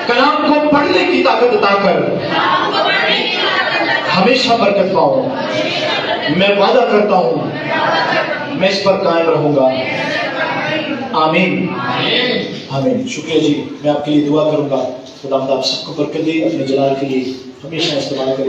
C: कलाम को पढ़ने की ताकत अता कर, हमेशा बरकत पाऊं। मैं वादा करता हूं मैं इस पर कायम रहूंगा। आमीन आमीन। शुक्रिया जी, मैं आपके लिए दुआ करूंगा। खुदा आप सबको बरकत दे, अपने जलाल के लिए हमेशा इस्तेमाल करें।